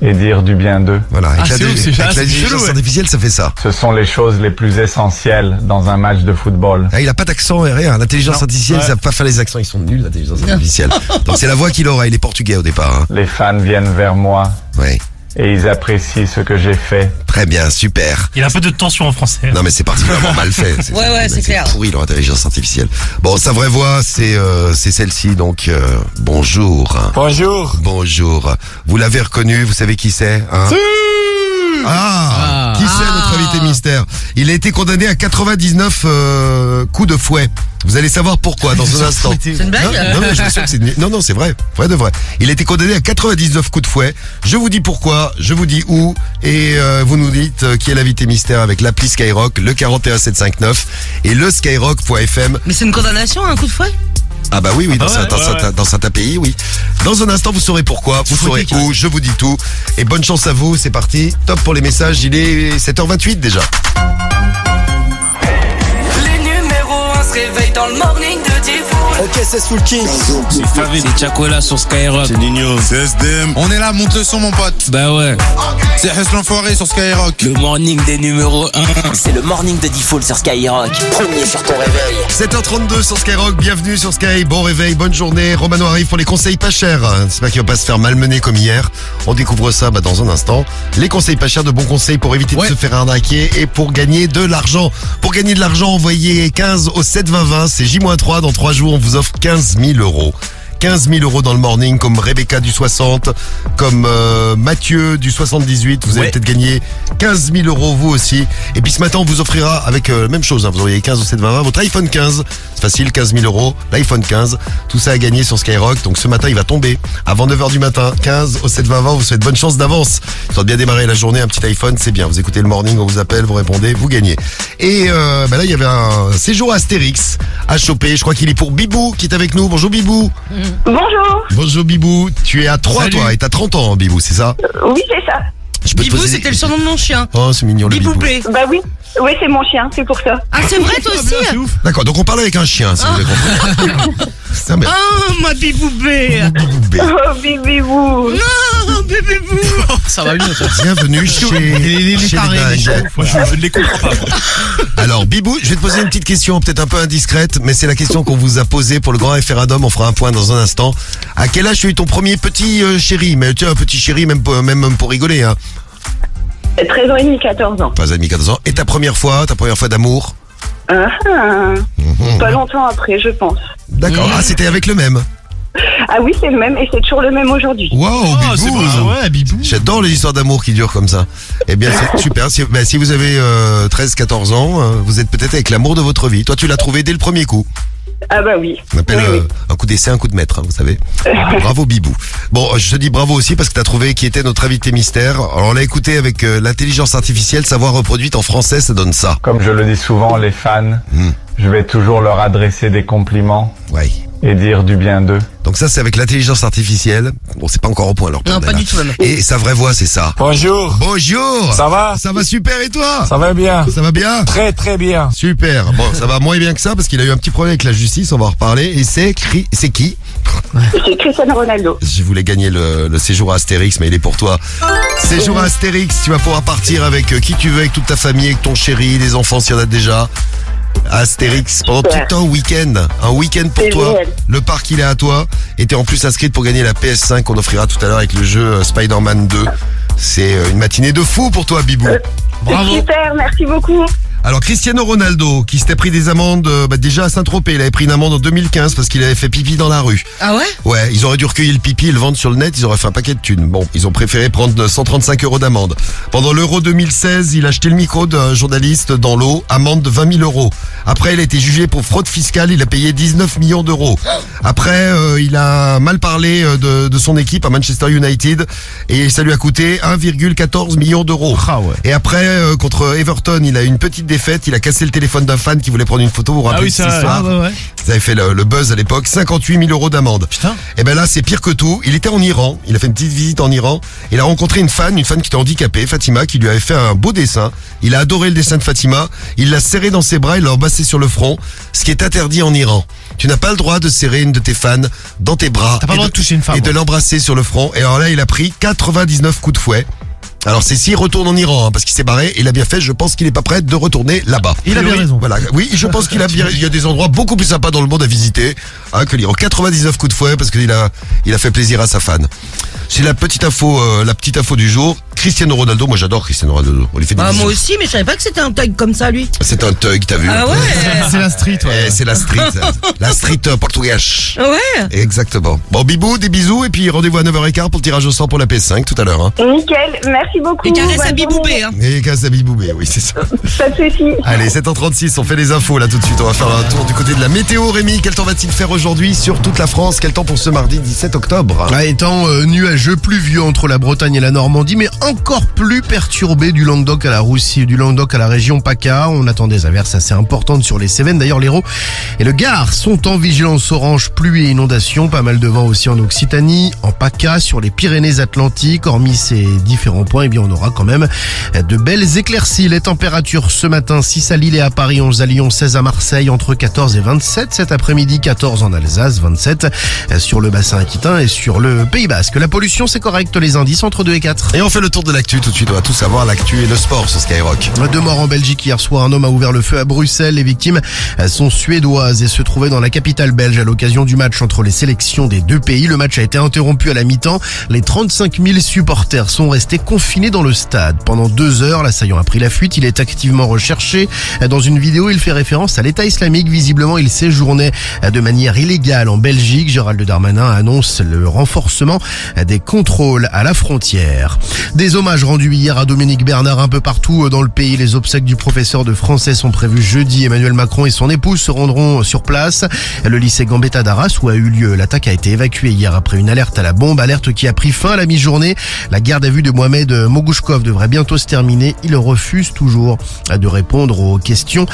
et dire du bien d'eux. Voilà, avec l'intelligence artificielle, ça fait ça. Ce sont les choses les plus essentielles dans un match de football. Ah, il a pas d'accent et rien. L'intelligence artificielle, ils savent pas faire les accents. Ils sont nuls, l'intelligence artificielle. Donc c'est la voix qu'il aura. Il est portugais au départ. Hein. Les fans viennent vers moi. Oui. Et ils apprécient ce que j'ai fait. Très bien, super. Il a un peu de tension en français. Non mais c'est particulièrement mal fait. Ouais, c'est clair. C'est pourri leur intelligence artificielle. Bon, sa vraie voix, c'est celle-ci, donc bonjour. Bonjour. Bonjour. Vous l'avez reconnu, vous savez qui c'est, hein? Qui c'est notre invité mystère? Il a été condamné à 99 coups de fouet. Vous allez savoir pourquoi dans un instant. C'est une blague? Non, je suis sûr que c'est non, c'est vrai. Vrai de vrai. Il a été condamné à 99 coups de fouet. Je vous dis pourquoi, je vous dis où, et vous nous dites qui est l'invité mystère avec l'appli Skyrock, le 41759 et le skyrock.fm. Mais c'est une condamnation, un coup de fouet? Ah bah oui, dans certains pays, oui. Dans un instant, vous saurez pourquoi, vous saurez où, je vous dis tout. Et bonne chance à vous, c'est parti. Top pour les messages, il est 7h28 déjà. Les numéros 1 se réveillent dans le morning de Diffoul. Ok, c'est Soul King. C'est Farid, c'est Chacola sur Skyrock. C'est Nino, c'est SDM. On est là, monte le son mon pote. Bah ouais. C'est Hess l'enfoiré sur Skyrock. Le morning des numéros 1. C'est le morning de Diffoul sur Skyrock. Premier sur ton réveil. 7h32 sur Skyrock, bienvenue sur Sky. Bon réveil, bonne journée. Romano arrive pour les conseils pas chers. C'est pas qu'il va pas se faire malmener comme hier. On découvre ça dans un instant. Les conseils pas chers, de bons conseils pour éviter de se faire arnaquer et pour gagner de l'argent. Pour gagner de l'argent, envoyez 15 au 72020. C'est J-3 dans 3 jours. On vous offre 15 000 euros. 15 000 euros dans le morning, comme Rebecca du 60, comme Mathieu du 78. Vous allez peut-être gagner 15 000 euros vous aussi. Et puis ce matin, on vous offrira avec la même chose. Hein, vous auriez 15 au 720 votre iPhone 15. C'est facile, 15 000 euros. L'iPhone 15. Tout ça à gagner sur Skyrock. Donc ce matin, il va tomber avant 9h du matin. 15 au 720 vous souhaite bonne chance d'avance. Histoire de bien démarrer la journée, un petit iPhone, c'est bien. Vous écoutez le morning, on vous appelle, vous répondez, vous gagnez. Et là, il y avait un séjour Astérix à choper. Je crois qu'il est pour Bibou qui est avec nous. Bonjour Bibou. Bonjour. Bonjour Bibou, tu es à 3 toi et t'as 30 ans Bibou, c'est ça? Oui, c'est ça. Bibou, c'était le surnom de mon chien. Oh, c'est mignon le Bibou. Bah oui, c'est mon chien, c'est pour ça. Ah, c'est vrai toi aussi? D'accord, donc on parle avec un chien, si vous avez compris. Oh, ma Biboubé. Oh, Bibou. Non, Bibou. Ça va mieux ça. Bienvenue chez les dingues. Je ne les comprends pas. Moi. Alors Bibou, je vais te poser une petite question, peut-être un peu indiscrète, mais c'est la question qu'on vous a posée pour le grand référendum. On fera un point dans un instant. À quel âge tu as eu ton premier petit chéri? Mais tu as un petit chéri même pour rigoler, hein. 13 ans et demi, 14 ans. 13 ans et demi, 14 ans. Et ta première fois d'amour? Pas longtemps après, je pense. D'accord. Ah, c'était avec le même? Ah oui, c'est le même et c'est toujours le même aujourd'hui. Wow, Bibou. Bibou. J'adore les histoires d'amour qui durent comme ça. Eh bien, c'est super. Si vous avez 13-14 ans, vous êtes peut-être avec l'amour de votre vie. Toi, tu l'as trouvé dès le premier coup. Ah bah oui. On appelle un coup d'essai, un coup de maître, hein, vous savez. Bravo Bibou. Bon, je te dis bravo aussi parce que t'as trouvé qui était notre invité mystère. Alors on l'a écouté avec l'intelligence artificielle, sa voix reproduite en français, ça donne ça. Comme je le dis souvent, les fans, je vais toujours leur adresser des compliments et dire du bien d'eux. Donc ça, c'est avec l'intelligence artificielle. Bon, c'est pas encore au point, leur Non, pas du tout, même. Et sa vraie voix, c'est ça. Bonjour. Bonjour. Ça va? Ça va super, et toi? Ça va bien. Ça va bien? Très très bien. Super. Bon, ça va moins bien que ça parce qu'il a eu un petit problème avec la justice, on va en reparler. Et c'est qui? C'est Cristiano Ronaldo. Je voulais gagner le séjour à Astérix, mais il est pour toi. Séjour à Astérix, tu vas pouvoir partir avec qui tu veux, avec toute ta famille, avec ton chéri, les enfants s'il y en a déjà. Astérix, pendant tout un week-end. Un week-end pour C'est toi. génial. Le parc, il est à toi. Et t'es en plus inscrite pour gagner la PS5 qu'on offrira tout à l'heure avec le jeu Spider-Man 2. C'est une matinée de fou pour toi, Bibou. Bravo. Super, merci beaucoup. Alors Cristiano Ronaldo, qui s'était pris des amendes déjà à Saint-Tropez, il avait pris une amende en 2015 parce qu'il avait fait pipi dans la rue. Ah ouais? Ouais, ils auraient dû recueillir le pipi et le vendre sur le net, ils auraient fait un paquet de thunes. Bon, ils ont préféré prendre 135 € d'amende. Pendant l'Euro 2016, il a jeté le micro d'un journaliste dans l'eau, amende de 20 000 €. Après, il a été jugé pour fraude fiscale, il a payé 19 millions d'euros. Après, il a mal parlé de son équipe à Manchester United et ça lui a coûté 1,14 million d'euros. Ah ouais. Et après, contre Everton, il a eu une petite défaite, il a cassé le téléphone d'un fan qui voulait prendre une photo. Vous vous rappelez de cette histoire? ouais. Ça avait fait le buzz à l'époque, 58 000 € d'amende. Putain. Et ben là, c'est pire que tout. Il était en Iran, il a fait une petite visite en Iran. Il a rencontré une fan qui était handicapée, Fatima, qui lui avait fait un beau dessin. Il a adoré le dessin de Fatima. Il l'a serré dans ses bras, il l'a embrassé sur le front, ce qui est interdit en Iran. Tu n'as pas le droit de serrer une de tes fans dans tes bras. T'as pas le droit de toucher une femme. Et de l'embrasser sur le front. Et alors là, il a pris 99 coups de fouet. Alors c'est s'il retourne en Iran, parce qu'il s'est barré, il a bien fait, je pense qu'il est pas prêt de retourner là-bas. Il a bien raison. Voilà, oui, je pense qu'il a bien, il y a des endroits beaucoup plus sympas dans le monde à visiter, que l'Iran. 99 coups de fouet parce qu'il a fait plaisir à sa fan. C'est la petite info du jour. Cristiano Ronaldo, moi j'adore Cristiano Ronaldo. On lui fait des Ah, bisous. moi aussi, mais je savais pas que c'était un thug comme ça, lui. C'est un thug, t'as vu? Ah ouais? C'est la street, ouais. C'est la street, la street portugaise. Ouais. Exactement. Bon, Bibou, des bisous et puis rendez-vous à 9h15 pour le tirage au sort pour la PS5 tout à l'heure. Hein. Nickel, merci beaucoup. Et caresse à Bonne Biboubé, journée. hein. Et Kazabi Boubé, oui, c'est ça. Pas de soucis. Allez, 7h36, on fait les infos là tout de suite. On va faire un tour du côté de la météo. Rémi, quel temps va-t-il faire aujourd'hui sur toute la France? Quel temps pour ce mardi 17 octobre? Étant nuageux, pluvieux entre la Bretagne et la Normandie, mais encore plus perturbé du Languedoc à la Roussille, du Languedoc à la région PACA. On attend des averses assez importantes sur les Cévennes. D'ailleurs, l'Hérault et le Gard sont en vigilance orange pluie et inondation. Pas mal de vent aussi en Occitanie, en PACA, sur les Pyrénées-Atlantiques. Hormis ces différents points, eh bien, on aura quand même de belles éclaircies. Les températures ce matin, 6 à Lille et à Paris, 11 à Lyon, 16 à Marseille, entre 14 et 27. Cet après-midi, 14 en Alsace, 27 sur le bassin aquitain et sur le Pays Basque. La pollution, c'est correct. Les indices entre 2 et 4. Et on fait le tour de l'actu tout de suite. On va tout savoir, l'actu et le sport sur Skyrock. 2 morts en Belgique hier soir. Un homme a ouvert le feu à Bruxelles. Les victimes sont suédoises et se trouvaient dans la capitale belge à l'occasion du match entre les sélections des deux pays. Le match a été interrompu à la mi-temps. Les 35 000 supporters sont restés confinés dans le stade. Pendant 2 heures, l'assaillant a pris la fuite. Il est activement recherché. Dans une vidéo, il fait référence à l'État islamique. Visiblement, il séjournait de manière illégale en Belgique. Gérald Darmanin annonce le renforcement des contrôles à la frontière. Des hommages rendus hier à Dominique Bernard un peu partout dans le pays. Les obsèques du professeur de français sont prévues jeudi. Emmanuel Macron et son épouse se rendront sur place. Le lycée Gambetta d'Arras où a eu lieu l'attaque a été évacué hier après une alerte à la bombe. Alerte qui a pris fin à la mi-journée. La garde à vue de Mohamed Mogouchkov devrait bientôt se terminer. Il refuse toujours de répondre aux questions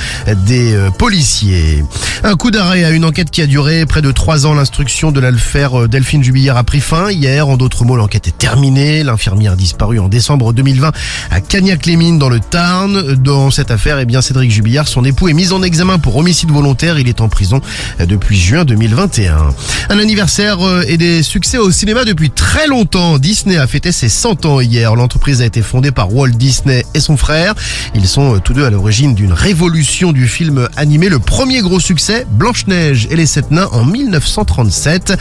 des policiers. Un coup d'arrêt à une enquête qui a duré près de 3 ans. L'instruction de l'affaire Delphine Jubillière a pris fin hier. En d'autres mots, l'enquête est terminée. L'infirmière disparue en décembre 2020 à Cagnac-les-Mines dans le Tarn. Dans cette affaire, eh bien, Cédric Jubilliard, son époux, est mis en examen pour homicide volontaire. Il est en prison depuis juin 2021. Un anniversaire et des succès au cinéma depuis très longtemps. Disney a fêté ses 100 ans hier. L'entreprise a été fondée par Walt Disney et son frère. Ils sont tous deux à l'origine d'une révolution du film animé. Le premier gros succès, Blanche-Neige et les 7 nains en 1937.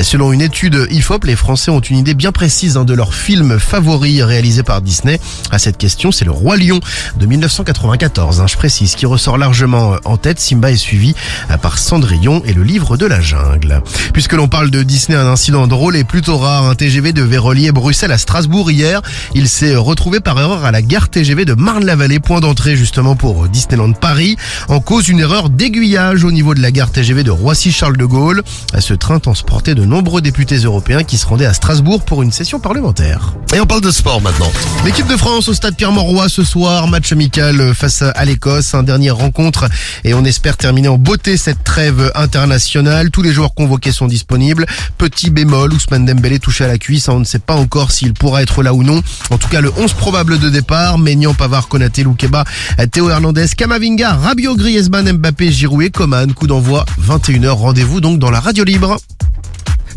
Selon une étude IFOP, les Français ont une idée bien précise de leur film favori réalisé par Disney. À cette question, c'est le Roi Lion de 1994. Je précise, qui ressort largement en tête. Simba est suivi par Cendrillon et le livre de la jungle. Puisque l'on parle de Disney, un incident drôle et plutôt rare. Un TGV devait relier Bruxelles à Strasbourg hier. Il s'est retrouvé par erreur à la gare TGV de Marne-la-Vallée, point d'entrée justement pour Disneyland Paris. En cause, une erreur d'aiguillage au niveau de la gare TGV de Roissy-Charles de Gaulle. Ce train transportait de nombreux députés européens qui se rendaient à Strasbourg pour une session parlementaire. Et on parle de sport. sport maintenant. L'équipe de France au stade Pierre-Mauroy ce soir, match amical face à l'Écosse, dernière rencontre et on espère terminer en beauté cette trêve internationale. Tous les joueurs convoqués sont disponibles. Petit bémol, Ousmane Dembélé touché à la cuisse, on ne sait pas encore s'il pourra être là ou non. En tout cas, le 11 probable de départ, Maignan, Pavard, Konaté, Loukeba, Théo Hernandez, Kamavinga, Rabiot, Griezmann, Mbappé, Giroud et Coman. Coup d'envoi 21h, rendez-vous donc dans la radio libre.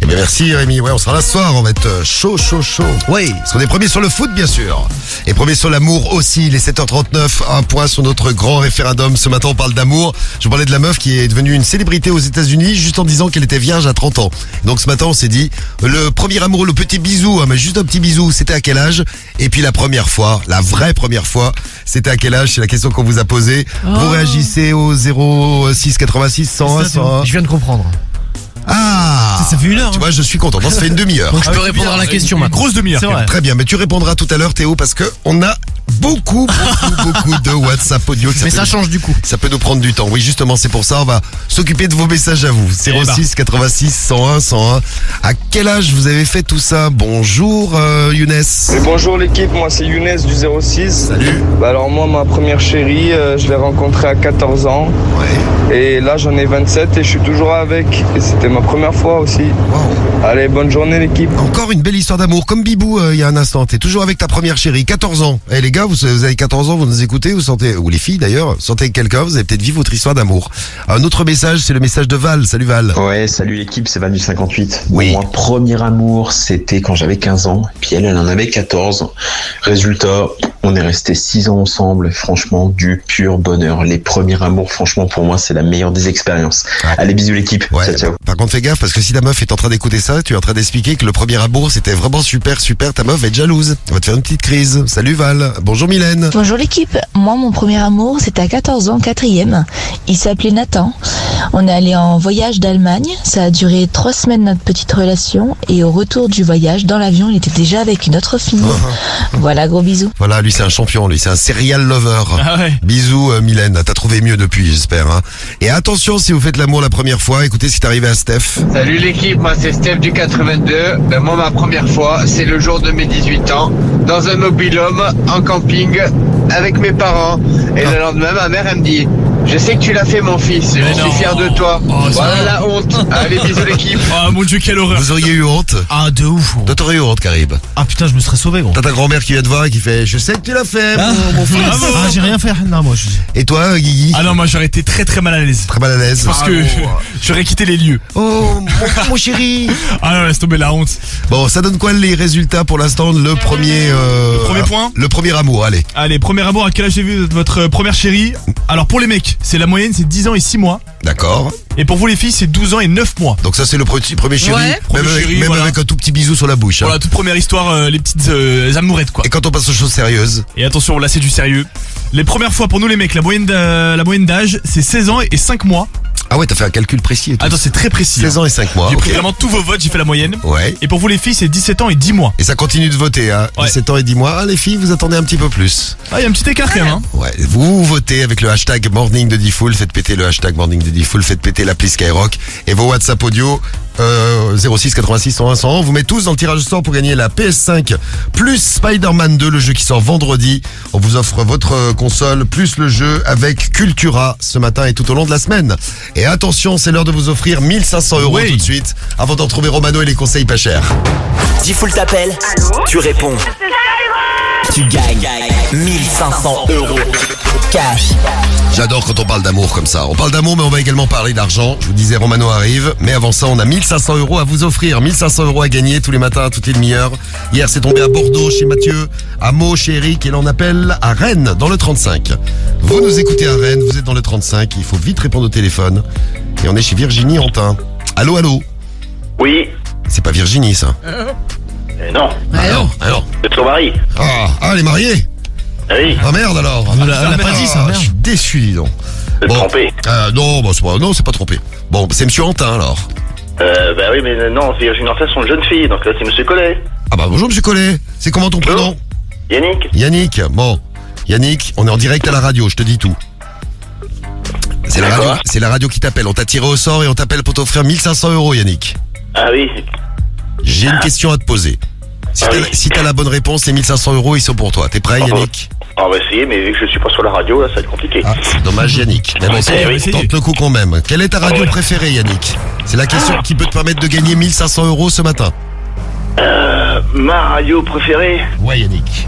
Eh bien merci Rémi, ouais on sera là ce soir, on va être chaud. Oui. Parce qu'on est premiers sur le foot bien sûr. Et premiers sur l'amour aussi, il est 7h39, un point sur notre grand référendum. Ce matin on parle d'amour, je parlais de la meuf qui est devenue une célébrité aux États-Unis juste en disant qu'elle était vierge à 30 ans. Donc ce matin on s'est dit, le premier amour, le petit bisou, mais juste un petit bisou, c'était à quel âge? Et puis la première fois, la vraie première fois, c'était à quel âge? C'est la question qu'on vous a posée. Vous réagissez au 06 86 101 101. Je viens de comprendre. Ah, ça fait 1 heure. Tu vois, je suis content. Ça fait une demi-heure. Donc je peux répondre à la question Une maintenant. grosse demi-heure. C'est vrai. Très bien, mais tu répondras tout à l'heure Théo parce que on a beaucoup de WhatsApp audio. Mais ça change du coup. Ça peut nous prendre du temps. Oui, justement, c'est pour ça on va s'occuper de vos messages à vous. 06 86 101 101. À quel âge vous avez fait tout ça? Bonjour Younes. Et bonjour l'équipe, moi c'est Younes du 06. Salut. Alors moi ma première chérie, je l'ai rencontrée à 14 ans. Ouais. Et là j'en ai 27 et je suis toujours avec. Et c'était ma première fois aussi. Wow. Allez, bonne journée l'équipe. Encore une belle histoire d'amour, comme Bibou il y a un instant. T'es toujours avec ta première chérie, 14 ans. Eh les gars, vous avez 14 ans, vous nous écoutez, vous sentez, ou les filles d'ailleurs, sentez quelqu'un, vous allez peut-être vivre votre histoire d'amour. Un autre message, c'est le message de Val. Salut Val. Ouais, salut l'équipe, c'est Val du 58. Oui. Mon premier amour, c'était quand j'avais 15 ans, puis elle en avait 14. Résultat, on est restés 6 ans ensemble, franchement, du pur bonheur. Les premiers amours, franchement, pour moi, c'est la meilleure des expériences. Ouais. Allez, bisous l'équipe. Ouais. Ciao, ciao. Par contre, fais gaffe parce que si ta meuf est en train d'écouter ça, tu es en train d'expliquer que le premier amour c'était vraiment super, ta meuf va être jalouse. On va te faire une petite crise. Salut Val. Bonjour Mylène. Bonjour l'équipe. Moi, mon premier amour, c'était à 14 ans, 4e. Il s'appelait Nathan. On est allé en voyage d'Allemagne. Ça a duré 3 semaines notre petite relation. Et au retour du voyage, dans l'avion, il était déjà avec une autre fille. Voilà, gros bisous. Voilà, lui c'est un champion, lui c'est un serial lover. Ah ouais. Bisous Mylène, t'as trouvé mieux depuis j'espère. Hein. Et attention si vous faites l'amour la première fois, écoutez ce qui est arrivé à Steph. Salut l'équipe, moi c'est Steph du 82. Ben moi ma première fois, c'est le jour de mes 18 ans, dans un mobil-home, en camping, avec mes parents. Et le lendemain, ma mère elle me dit, je sais que tu l'as fait mon fils, je suis fier de toi. Voilà la honte. Allez, bisous l'équipe. Oh mon dieu, quelle horreur. Vous auriez eu honte? Ah, de ouf. Toi t'aurais eu honte Carib. Ah putain, je me serais sauvé gros. T'as ta grand-mère qui vient te voir et qui fait je sais que tu l'as fait mon fils. Ah, j'ai rien fait. Non, moi je. Et toi Guigui? Ah non, moi j'aurais été très mal à l'aise. Très mal à l'aise. Parce que j'aurais quitté les lieux. Oh mon chéri. Ah non, laisse tomber la honte. Bon, ça donne quoi les résultats pour l'instant? Le premier premier point. Le premier amour, allez. Allez, premier amour, à quel âge j'ai vu votre première chérie? Alors pour les mecs, c'est la moyenne, c'est 10 ans et 6 mois. D'accord. Et pour vous les filles, c'est 12 ans et 9 mois. Donc ça c'est le premier chéri. Ouais. Même, Premier avec, chéri, même voilà. avec un tout petit bisou sur la bouche. Hein. Voilà, toute première histoire, les petites amourettes quoi. Et quand on passe aux choses sérieuses? Et attention, là c'est du sérieux. Les premières fois pour nous les mecs, la moyenne d'âge, c'est 16 ans et 5 mois. Ah ouais, t'as fait un calcul précis et tout. Attends, c'est très précis. 16 ans et 5 mois. J'ai pris ok. vraiment tous vos votes, j'ai fait la moyenne. Ouais. Et pour vous les filles, c'est 17 ans et 10 mois. Et ça continue de voter, hein. Ouais. 17 ans et 10 mois. Ah, les filles, vous attendez un petit peu plus. Ah, il y a un petit écart quand même. Hein. Ouais. Vous votez avec le hashtag Morning de Diffoul. Faites péter le hashtag Morning de Diffoul. Faites péter l'appli Skyrock. Et vos WhatsApp audio, 06 86 101 101. On vous met tous dans le tirage au sort pour gagner la PS5 plus Spider-Man 2, le jeu qui sort vendredi. On vous offre votre console plus le jeu avec Cultura ce matin et tout au long de la semaine. Et attention, c'est l'heure de vous offrir 1500 € tout de suite avant d'en trouver Romano et les conseils pas chers. Diffoul t'appelle, tu réponds. Tu gagnes 1500 € cash. J'adore quand on parle d'amour comme ça. On parle d'amour, mais on va également parler d'argent. Je vous disais, Romano arrive. Mais avant ça, on a 1500 € à vous offrir. 1500 € à gagner tous les matins, toutes les demi-heures. Hier, c'est tombé à Bordeaux chez Mathieu, à Meaux chez Eric, et l'on appelle à Rennes, dans le 35. Vous nous écoutez à Rennes, vous êtes dans le 35. Il faut vite répondre au téléphone. Et on est chez Virginie Antin. Allô, allô? Oui. C'est pas Virginie, ça? Non. Alors. C'est ton mari. Ah, elle est mariée? Oui. Ah merde alors. On l'a pas dit ça, merde. Je suis déçu, dis donc. T'es trompé. Non, c'est pas trompé. Bon, c'est Monsieur Antin alors. Bah oui, mais non, c'est Virginie Antin, sont une jeune fille, donc là c'est Monsieur Collet. Ah bah bonjour Monsieur Collet. C'est comment ton prénom? Yannick. Yannick. Bon, Yannick, on est en direct à la radio, je te dis tout. C'est la radio qui t'appelle. On t'a tiré au sort et on t'appelle pour t'offrir 1500 € Yannick. Ah oui. J'ai une question à te poser. Si t'as la bonne réponse, les 1500 euros, ils sont pour toi. T'es prêt, Yannick? On va essayer, mais vu que je suis pas sur la radio, là, ça va être compliqué. Ah, c'est dommage, Yannick. Mais bon, tente le coup quand même. Quelle est ta radio préférée, Yannick? C'est la question qui peut te permettre de gagner 1500 euros ce matin. Ma radio préférée? Ouais, Yannick.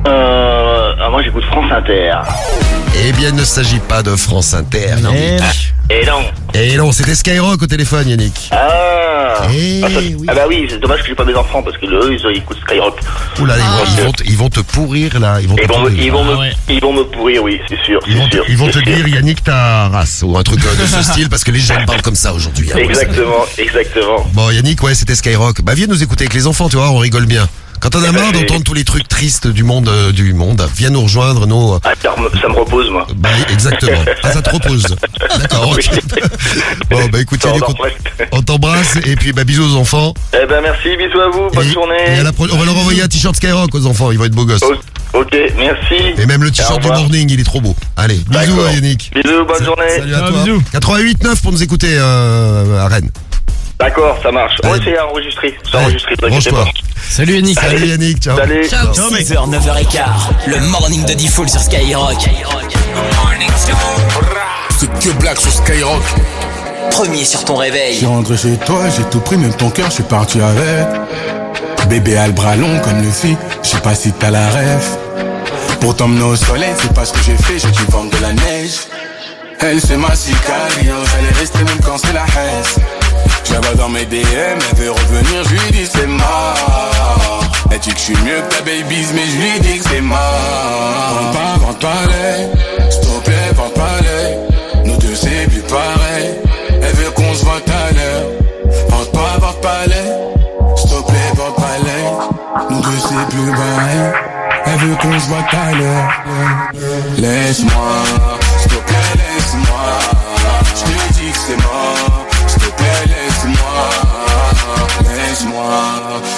Moi, j'écoute France Inter. Eh bien, il ne s'agit pas de France Inter, Yannick. Et non. Et non, c'était Skyrock au téléphone, Yannick. Oui. Ah bah oui, c'est dommage que j'ai pas mes enfants parce que eux, ils écoutent Skyrock. Oula, ils vont te pourrir là. Ils vont me pourrir, oui, c'est sûr. Ils vont te dire, Yannick, ta race ou un truc de ce style parce que les jeunes parlent comme ça aujourd'hui. Hein, exactement. Bon, Yannick, ouais, c'était Skyrock. Bah, viens nous écouter avec les enfants, tu vois, on rigole bien. Quand t'en as marre d'entendre tous les trucs tristes du monde, viens nous rejoindre, nos... ça me repose, moi. Bah, exactement. Ça te repose. D'accord, ok. Bon, bah, écoute, Yannick, on t'embrasse, et puis, bah, bisous aux enfants. Eh ben, merci, bisous à vous, bonne journée. Et on va leur envoyer un t-shirt Skyrock aux enfants, ils vont être beaux gosses. Ok, merci. Et même le t-shirt du morning, il est trop beau. Allez, bisous, Yannick. Bisous, bonne journée. Salut à toi. Bisous. 88.9 pour nous écouter, à Rennes. D'accord, ça marche. On va essayer d'enregistrer. C'est enregistré, t'inquiète pas. Salut Yannick. Salut Yannick, ciao. Salut. 6h, 9h15, le morning de Diffoul sur Skyrock. C'est que blague sur Skyrock. Premier sur ton réveil. Je suis rentré chez toi, j'ai tout pris, même ton cœur, je suis parti avec. Bébé a le bras long comme le fit, je sais pas si t'as la ref. Pour t'emmener au soleil, c'est pas ce que j'ai fait, j'ai dû vendre de la neige. Elle c'est ma sicario, j'allais rester même quand c'est la haine. Je la vois dans mes DM, elle veut revenir, je lui dis c'est mort. Elle dit que je suis mieux que ta baby's, mais je lui dis que c'est mort. Vente pas l'œil, s'il te plaît, vente pas l'œil. Nous deux c'est plus pareil, elle veut qu'on se voit tout à l'heure. Vente pas l'œil, s'il te plaît, vente pas l'œil. Nous deux c'est plus pareil, elle veut qu'on se voit tout à l'heure. Laisse-moi, s'il te plaît, laisse-moi. Je te dis que c'est mort. S'il te plaît, laisse-moi.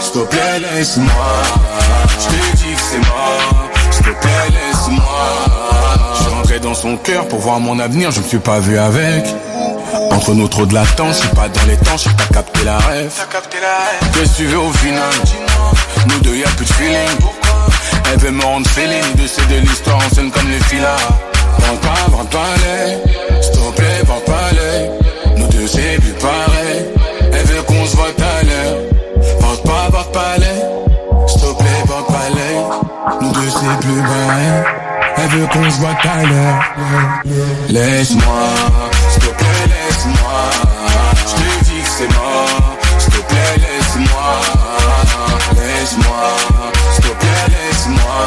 S'il te plaît, laisse-moi. Je te dis que c'est mort. S'il te plaît, laisse-moi. Je suis rentré dans son cœur pour voir mon avenir, je me suis pas vu avec. Entre nous trop de latence, je suis pas dans les temps, je sais pas capter la rêve. Qu'est-ce que tu veux au final? Nous deux y'a plus de feeling. Elle veut me rendre féline, de c'est de l'histoire, on sonne comme les filas. Vente pas l'œil, s'il te plaît, vente pas l'œil. Nous deux c'est plus pareil, elle veut qu'on se voit tout à l'heure. Vente pas l'œil, s'il te plaît, vente pas l'œil. Nous deux c'est plus pareil, elle veut qu'on se voit tout à l'heure. Laisse-moi, s'il te plaît, laisse-moi. Je te dis que c'est mort, s'il te plaît, laisse-moi. Laisse-moi, s'il te plaît, laisse-moi.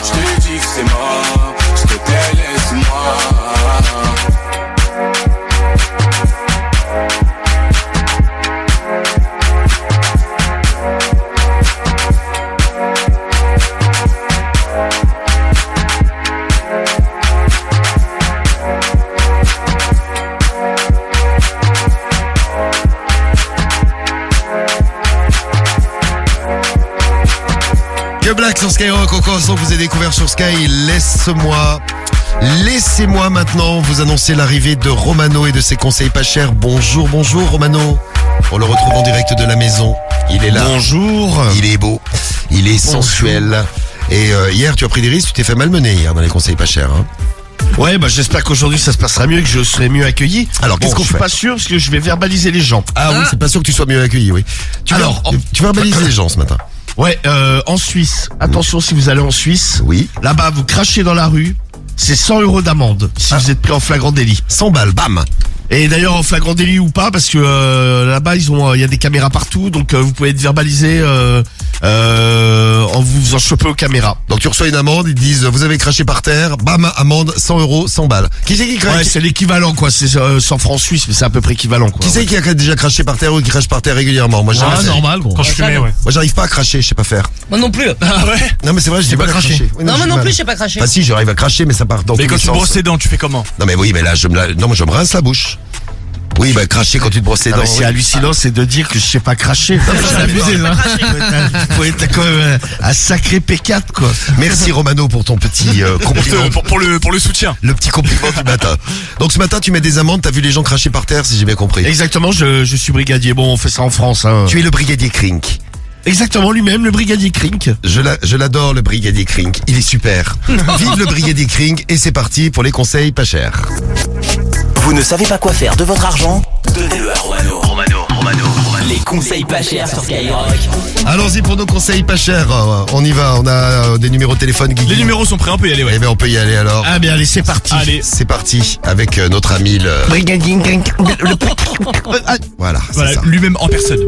Je te dis que c'est mort, s'il te plaît, laisse-moi. Que Black sur Skyrock, encore un son que vous avez découvert sur Sky, laisse-moi. Laissez-moi maintenant vous annoncer l'arrivée de Romano et de ses conseils pas chers. Bonjour Romano. On le retrouve en direct de la maison. Il est là. Bonjour. Il est beau. Il est sensuel. Et hier, tu as pris des risques, tu t'es fait malmener hier dans les conseils pas chers. Hein. Ouais, bah j'espère qu'aujourd'hui ça se passera mieux et que je serai mieux accueilli. Alors, qu'est-ce qu'on fait? Je suis pas sûr parce que je vais verbaliser les gens. Ah oui, c'est pas sûr que tu sois mieux accueilli, oui. Tu verbalises les gens ce matin. Ouais, en Suisse. Attention, si vous allez en Suisse. Oui. Là-bas, vous crachez dans la rue. C'est 100 € d'amende si vous êtes pris en flagrant délit. 100 balles, bam. Et d'ailleurs en flagrant délit ou pas, parce que là-bas il y a des caméras partout, donc vous pouvez être verbalisé en vous faisant choper aux caméras. Donc tu reçois une amende, ils te disent vous avez craché par terre, bam, amende 100 €, 100 balles. Qui c'est qui crache? Ouais, c'est l'équivalent quoi, c'est 100 francs suisses, mais c'est à peu près équivalent quoi. Qui c'est qui a déjà craché par terre ou qui crache par terre régulièrement? Moi jamais. Normal, gros. Quand je fumais, ouais. Moi j'arrive pas à cracher, je sais pas faire. Moi non plus. Ah ouais? Non mais c'est vrai, je sais pas cracher. Oui, non, moi non plus, je sais pas cracher. Enfin si, j'arrive à cracher, mais ça part dans tous les sens. Mais quand tu brosses les dents, tu fais comment? Non mais oui, mais là moi je me rince la bouche. Oui, bah cracher quand tu te brosses les dents. C'est oui. hallucinant, c'est de dire que je sais pas cracher. C'est abusé, hein. Faut être quand même un sacré P4 quoi. Merci Romano pour ton petit compliment. Pour le soutien. Le petit compliment du matin. Donc ce matin tu mets des amendes, t'as vu les gens cracher par terre si j'ai bien compris. Exactement, je suis brigadier. Bon, on fait ça en France. Hein. Tu es le brigadier Crink. Exactement, lui-même, le brigadier Krink. Je l'adore, le brigadier Krink. Il est super. Vive le brigadier Krink et c'est parti pour les conseils pas chers. Vous ne savez pas quoi faire de votre argent? Donnez-le à Romano. Les conseils pas chers sur Skyrock. Allons-y pour nos conseils pas chers. On y va, on a des numéros de téléphone, Guigui. Les numéros sont prêts, on peut y aller, ouais. Eh bien, on peut y aller alors. Ah bien, allez, c'est parti. Allez. C'est parti avec notre ami le... Brigadier Krink. Voilà, c'est ça. Lui-même en personne.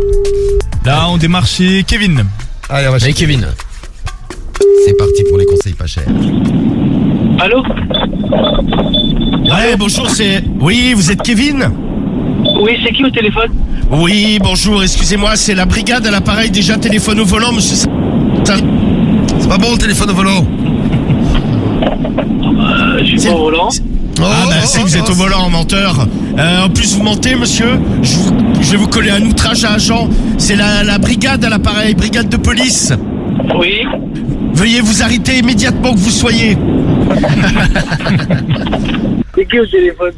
Là, on démarre chez Kevin. Allez, on va chez Kevin. C'est parti pour les conseils pas chers. Allô? Ouais, bonjour, c'est... Oui, vous êtes Kevin? Oui, c'est qui au téléphone? Oui, bonjour, excusez-moi, c'est la brigade à l'appareil, déjà téléphone au volant, monsieur... C'est pas bon le téléphone au volant. Je suis pas au volant. Si vous êtes au volant, menteur. En plus, vous mentez, monsieur. Je vais vous coller un outrage à agent. C'est la brigade à l'appareil, brigade de police. Oui. Veuillez vous arrêter immédiatement que vous soyez. C'est qui au téléphone?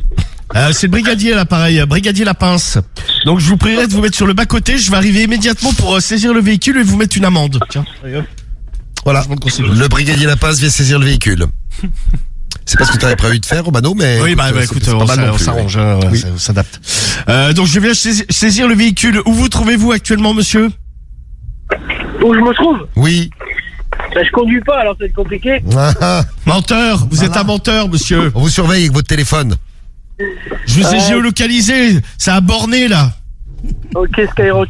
C'est le brigadier à l'appareil, brigadier Lapince. Donc je vous prierai de vous mettre sur le bas-côté. Je vais arriver immédiatement pour saisir le véhicule et vous mettre une amende. Tiens. Voilà, le brigadier Lapince vient saisir le véhicule. C'est pas ce que tu avais prévu de faire, Romano, mais... Oui, écoute, on s'arrange, hein, oui. on s'adapte. Donc je viens saisir le véhicule. Où vous trouvez-vous actuellement, monsieur? Où je me trouve? Oui. Bah, je conduis pas, alors ça va être compliqué. Menteur, vous êtes un menteur, monsieur. On vous surveille avec votre téléphone. Je vous ai géolocalisé, ça a borné, là. Ok, Skyrock.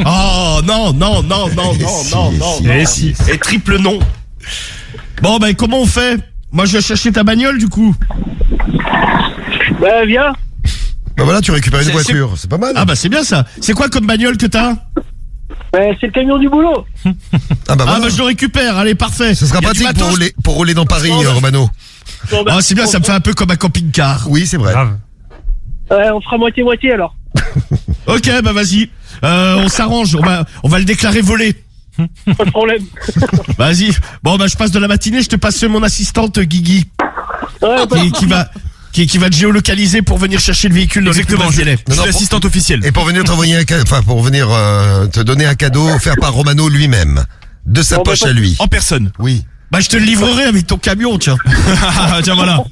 Oh, non. Et triple non. Bon, ben, comment on fait? Moi, je vais chercher ta bagnole, du coup. Bah, viens. Bah voilà, tu récupères une voiture, c'est pas mal. Ah bah c'est bien ça. C'est quoi comme bagnole que t'as? Bah, c'est le camion du boulot. Ah bah je le récupère, allez, parfait. Ce sera pratique pour rouler dans Paris, Romano. Ah, c'est bien, ça me fait un peu comme un camping-car. Oui, c'est vrai. Ouais, on fera moitié-moitié alors. Ok, bah vas-y. On s'arrange, on va le déclarer volé. Pas de problème. Vas-y. Bon, bah je passe de la matinée, je te passe mon assistante Guigui. Ouais, qui va te géolocaliser pour venir chercher le véhicule dans les plus brefs délais. Je suis l'assistante officielle. Et pour venir t'envoyer pour venir te donner un cadeau offert par Romano lui-même. De sa poche à lui. En personne. Oui. Bah je te le livrerai avec ton camion, tiens. Tiens, voilà.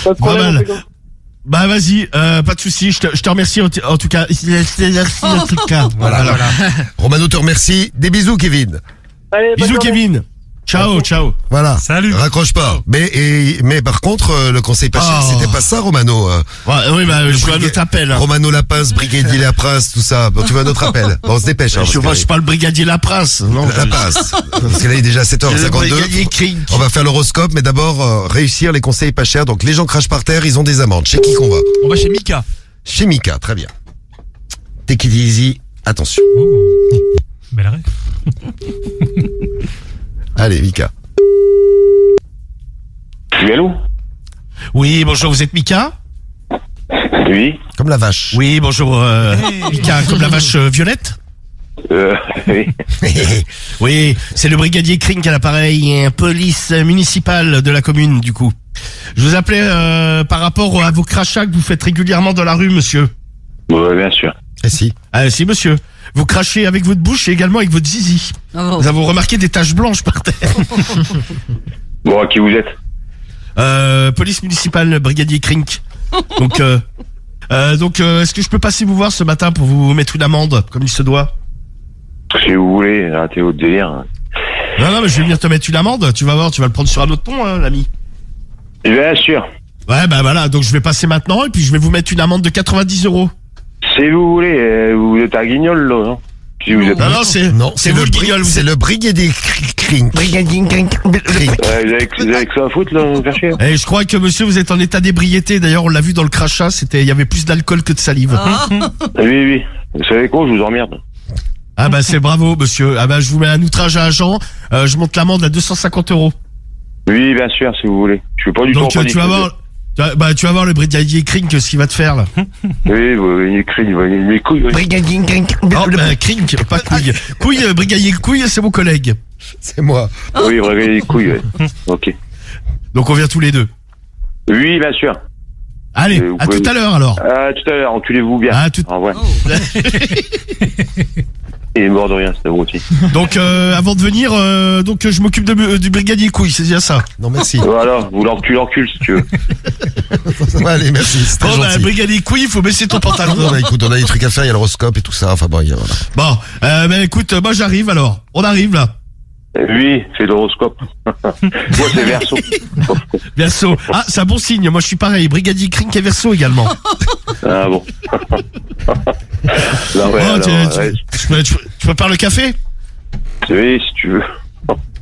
Pas de problème. Bah vas-y, pas de souci. Je te remercie en tout cas. Voilà. Romano te remercie. Des bisous, Kevin. Allez, bisous, Kevin. Ciao. Voilà. Salut. Raccroche pas. Mais par contre, le conseil pas cher, c'était pas ça, Romano. Oui, bah je veux un autre appel. Romano Lapince, brigadier Lapince, tout ça. Bon, tu veux un autre appel. Bon, on se dépêche. Je suis pas le brigadier Lapince. Non, Lapince. Parce que là, il est déjà 7h52. On va faire l'horoscope, mais d'abord, réussir les conseils pas chers. Donc, les gens crachent par terre, ils ont des amendes. Chez qui qu'on va? On va chez Mika. Chez Mika, très bien. Take it easy. Attention. Belle arrêt. Allez, Mika. Oui, allô? Oui, bonjour, vous êtes Mika? Oui. Comme la vache. Oui, bonjour, Mika, comme la vache violette? Oui. Oui, c'est le brigadier Krink à l'appareil, police municipale de la commune, du coup. Je vous appelais par rapport à vos crachats que vous faites régulièrement dans la rue, monsieur. Oui, bien sûr. Si. Ah, si, monsieur. Vous crachez avec votre bouche et également avec votre zizi. Oh. Nous avons remarqué des taches blanches par terre. Bon, à qui vous êtes? Police municipale, brigadier Krink. Donc, est-ce que je peux passer vous voir ce matin pour vous mettre une amende, comme il se doit? Si vous voulez, arrêtez votre délire. Non, mais je vais venir te mettre une amende. Tu vas voir, tu vas le prendre sur un autre ton, hein, l'ami. Bien sûr. Ouais, bah voilà, donc je vais passer maintenant et puis je vais vous mettre une amende de 90 €. Si vous voulez, vous êtes à Guignol, là, non? Si vous êtes... Non, c'est vous le guignol, c'est le brigadier Krink. Brigadier Krink. vous avez que ça à foutre, là, vous faire chier. Et je crois que monsieur, vous êtes en état d'ébriété. D'ailleurs, on l'a vu dans le crachat, il y avait plus d'alcool que de salive. Oui. Vous savez quoi, je vous emmerde. Ah bah c'est bravo, monsieur. Ah bah je vous mets un outrage à agent. Je monte l'amende à 250 €. Oui, bien sûr, si vous voulez. Je suis pas du tout en Donc panique. tu vas voir le brigadier Krink ce qu'il va te faire là. Oui, il crie, il couilles. Brigadier Krink. Krink, pas couille. Couille, brigadier couille, c'est mon collègue. C'est moi. Oui, brigadier couilles, ouais. Ok. Donc on vient tous les deux. Oui, bien sûr. Allez, à tout à l'heure alors. À tout à l'heure, enculez-vous bien. À tout. Au revoir. Il est mort de rien, c'est aussi. Donc avant de venir, donc je m'occupe du brigadier couille, c'est bien ça. Non merci. Voilà, vous l'encule si tu veux. Allez, merci. C'était Bon, gentil. brigadier couille, il faut baisser ton pantalon. Non, bah, écoute, on a des trucs à faire, il y a l'horoscope et tout ça. Enfin bon, voilà. Bon, écoute, moi j'arrive alors. On arrive là. Lui, c'est l'horoscope. Moi, c'est Verseau. Verseau. Ah, c'est un bon signe. Moi, je suis pareil. Brigadier Crink et Verseau également. Ah bon. Non, ouais, tu prépares le café? Oui, si tu veux.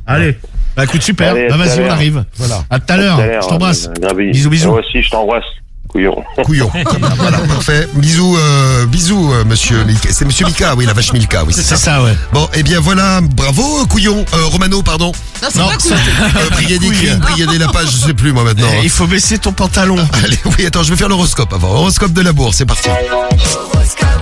Allez. Bah écoute, super. Allez, bah vas-y, on arrive. Voilà. À tout à l'heure. Je t'embrasse. Bisous, bisous. Moi aussi, je t'embrasse. Couillon. Couillon. Voilà, parfait. Bisous, monsieur Milka. C'est monsieur Milka, oui, la vache Milka, oui, c'est ça, ouais. Bon, eh bien voilà, bravo, Couillon. Romano, pardon. Non, c'est pas Brigadier Crink, Brigadier Lapage, je sais plus, moi, maintenant. Il faut baisser ton pantalon. Allez, oui, attends, je vais faire l'horoscope avant. Horoscope de l'amour, c'est parti.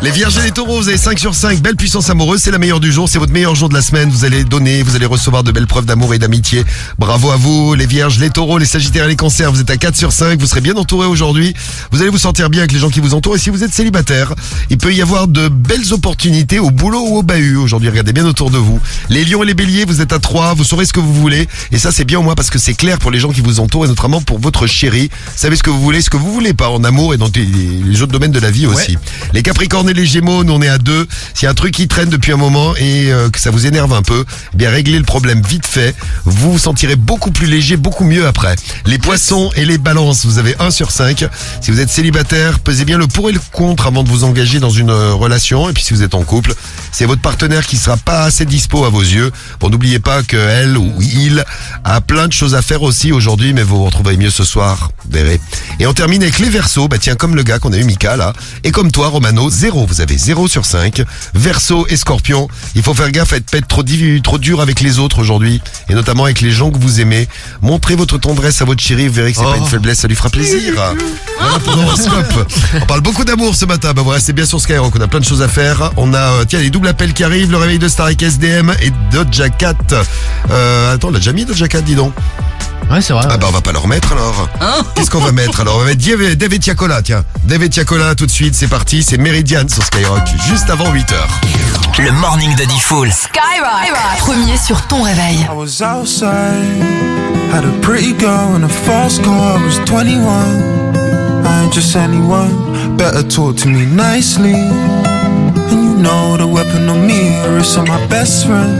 Les vierges et les taureaux, vous avez 5 sur 5, belle puissance amoureuse, c'est la meilleure du jour, c'est votre meilleur jour de la semaine, vous allez donner, vous allez recevoir de belles preuves d'amour et d'amitié. Bravo à vous, les vierges, les taureaux, les sagittaires et les cancers, vous êtes à 4 sur 5, vous serez bien entourés aujourd'hui, vous allez vous sentir bien avec les gens qui vous entourent, et si vous êtes célibataire, il peut y avoir de belles opportunités au boulot ou au bahut aujourd'hui, regardez bien autour de vous. Les lions et les béliers, vous êtes à 3, vous saurez ce que vous voulez, et ça c'est bien au moins parce que c'est clair pour les gens qui vous entourent, et notamment pour votre chérie, vous savez ce que vous voulez pas en amour et dans les autres domaines de la vie aussi. Les capricornes et les gémeaux, nous on est à 2, s'il y a un truc qui traîne depuis un moment et que ça vous énerve un peu, eh bien réglez le problème vite fait, vous vous sentirez beaucoup plus léger, beaucoup mieux après. Les poissons et les balances, vous avez 1 sur 5, si vous êtes célibataire, pesez bien le pour et le contre avant de vous engager dans une relation, et puis si vous êtes en couple, c'est votre partenaire qui sera pas assez dispo à vos yeux. Bon, n'oubliez pas que elle ou il a plein de choses à faire aussi aujourd'hui, mais vous vous retrouverez mieux ce soir, vous verrez. Et on termine avec les Verseaux, bah tiens, comme le gars qu'on a eu, Mika, là, et comme toi, Romano, 0, vous avez 0 sur 5. Verseau et Scorpion, il faut faire gaffe à être pas être trop dur avec les autres aujourd'hui, et notamment avec les gens que vous aimez. Montrez votre tendresse à votre chérie, vous verrez que c'est pas une faiblesse, ça lui fera plaisir. Voilà pour l'horoscope. On parle beaucoup d'amour ce matin, bah voilà, c'est bien sur Skyrock, on a plein de choses à faire. On a, tiens, les doubles appels qui arrivent, le réveil de Starek SDM et Doja Cat. Attends, on l'a déjà mis Doja Cat, dis donc. Ouais, c'est vrai. Ah bah on va pas le remettre alors. Qu'est-ce qu'on va mettre alors? On va mettre Dave et Tiakola, tiens. Dave et Tiakola tout de suite, c'est parti, c'est Meridian sur Skyrock, juste avant 8h. Le morning de Diffoul. Skyrock, premier sur ton réveil. I was outside, had a pretty girl in a fast car, I was 21. I ain't just anyone, better talk to me nicely. And you know the weapon on me, a wrist on my best friend.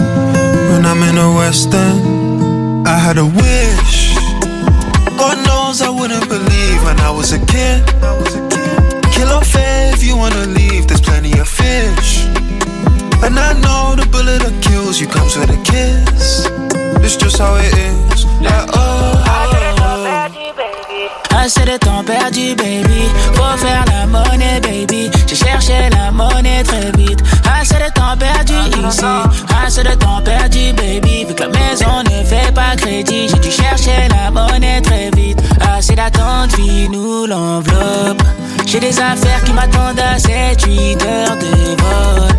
When I'm in the West End, I had a wish. God knows I wouldn't believe when I was a kid. Kill or fair if you wanna leave, there's plenty of fish. And I know the bullet that kills you comes with a kiss. It's just how it is. Like, Assez de temps perdu, baby. Faut faire la monnaie, baby. J'ai cherché la monnaie très vite. Assez de temps perdu ici. Assez de temps perdu, baby. Vu que la maison ne fait pas crédit, j'ai dû chercher la monnaie très vite. Assez d'attente, nous l'enveloppe. J'ai des affaires qui m'attendent à 7-8 heures de vol.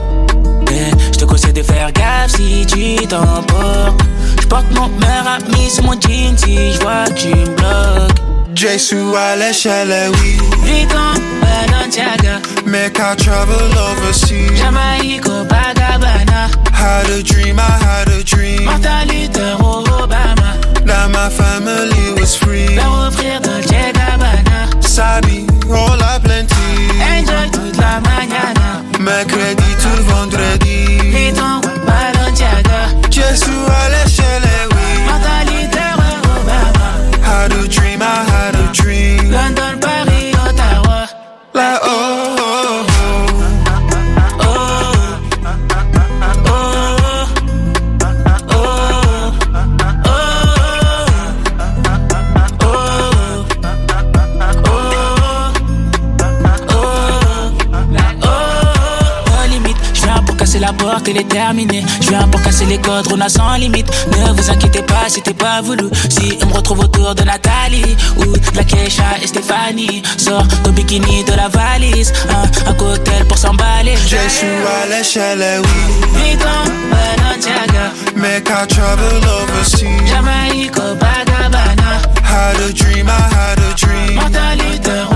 Je te conseille de faire gaffe si tu t'emportes. J'porte mon meilleur ami sur mon jean si j'vois que tu me bloques. Jesu à l'échelle, oui. Vuitton, Balenciaga. Make I travel overseas. Jamaïque, Copacabana. Had a dream, I had a dream. Martin Luther, Obama. That my family was free. Leur offrir Dolce Gabbana. Sabi, all I plenty. Enjoy toute la mañana. Mercredi to vendredi. Vuitton, Balenciaga. Jesu à l'échelle, oui. Martin Luther, Obama. Had a dream, I had a dream. London, Paris, Ottawa. Like, oh, oh, oh. Casser la porte, elle est terminée. Je viens pour casser les codes, on a sans limite. Ne vous inquiétez pas, c'était pas voulu. Si on me retrouve autour de Nathalie ou de la Keisha et Stéphanie, sors ton bikini de la valise, un cocktail pour s'emballer. Jésus à l'échelle, oui. Vuitton, Balenciaga. Make I travel overseas. Jamaïque, Copacabana. Had a dream, I had a dream. Martin Luther,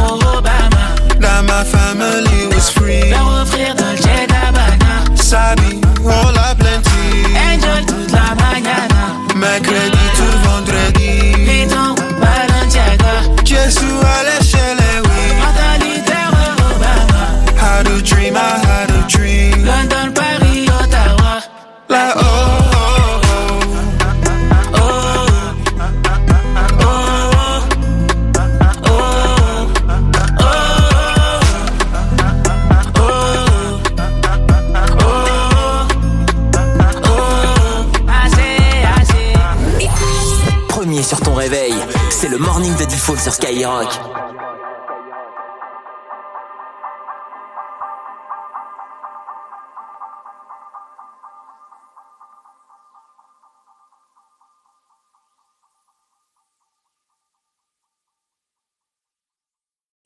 le morning de Default sur Skyrock.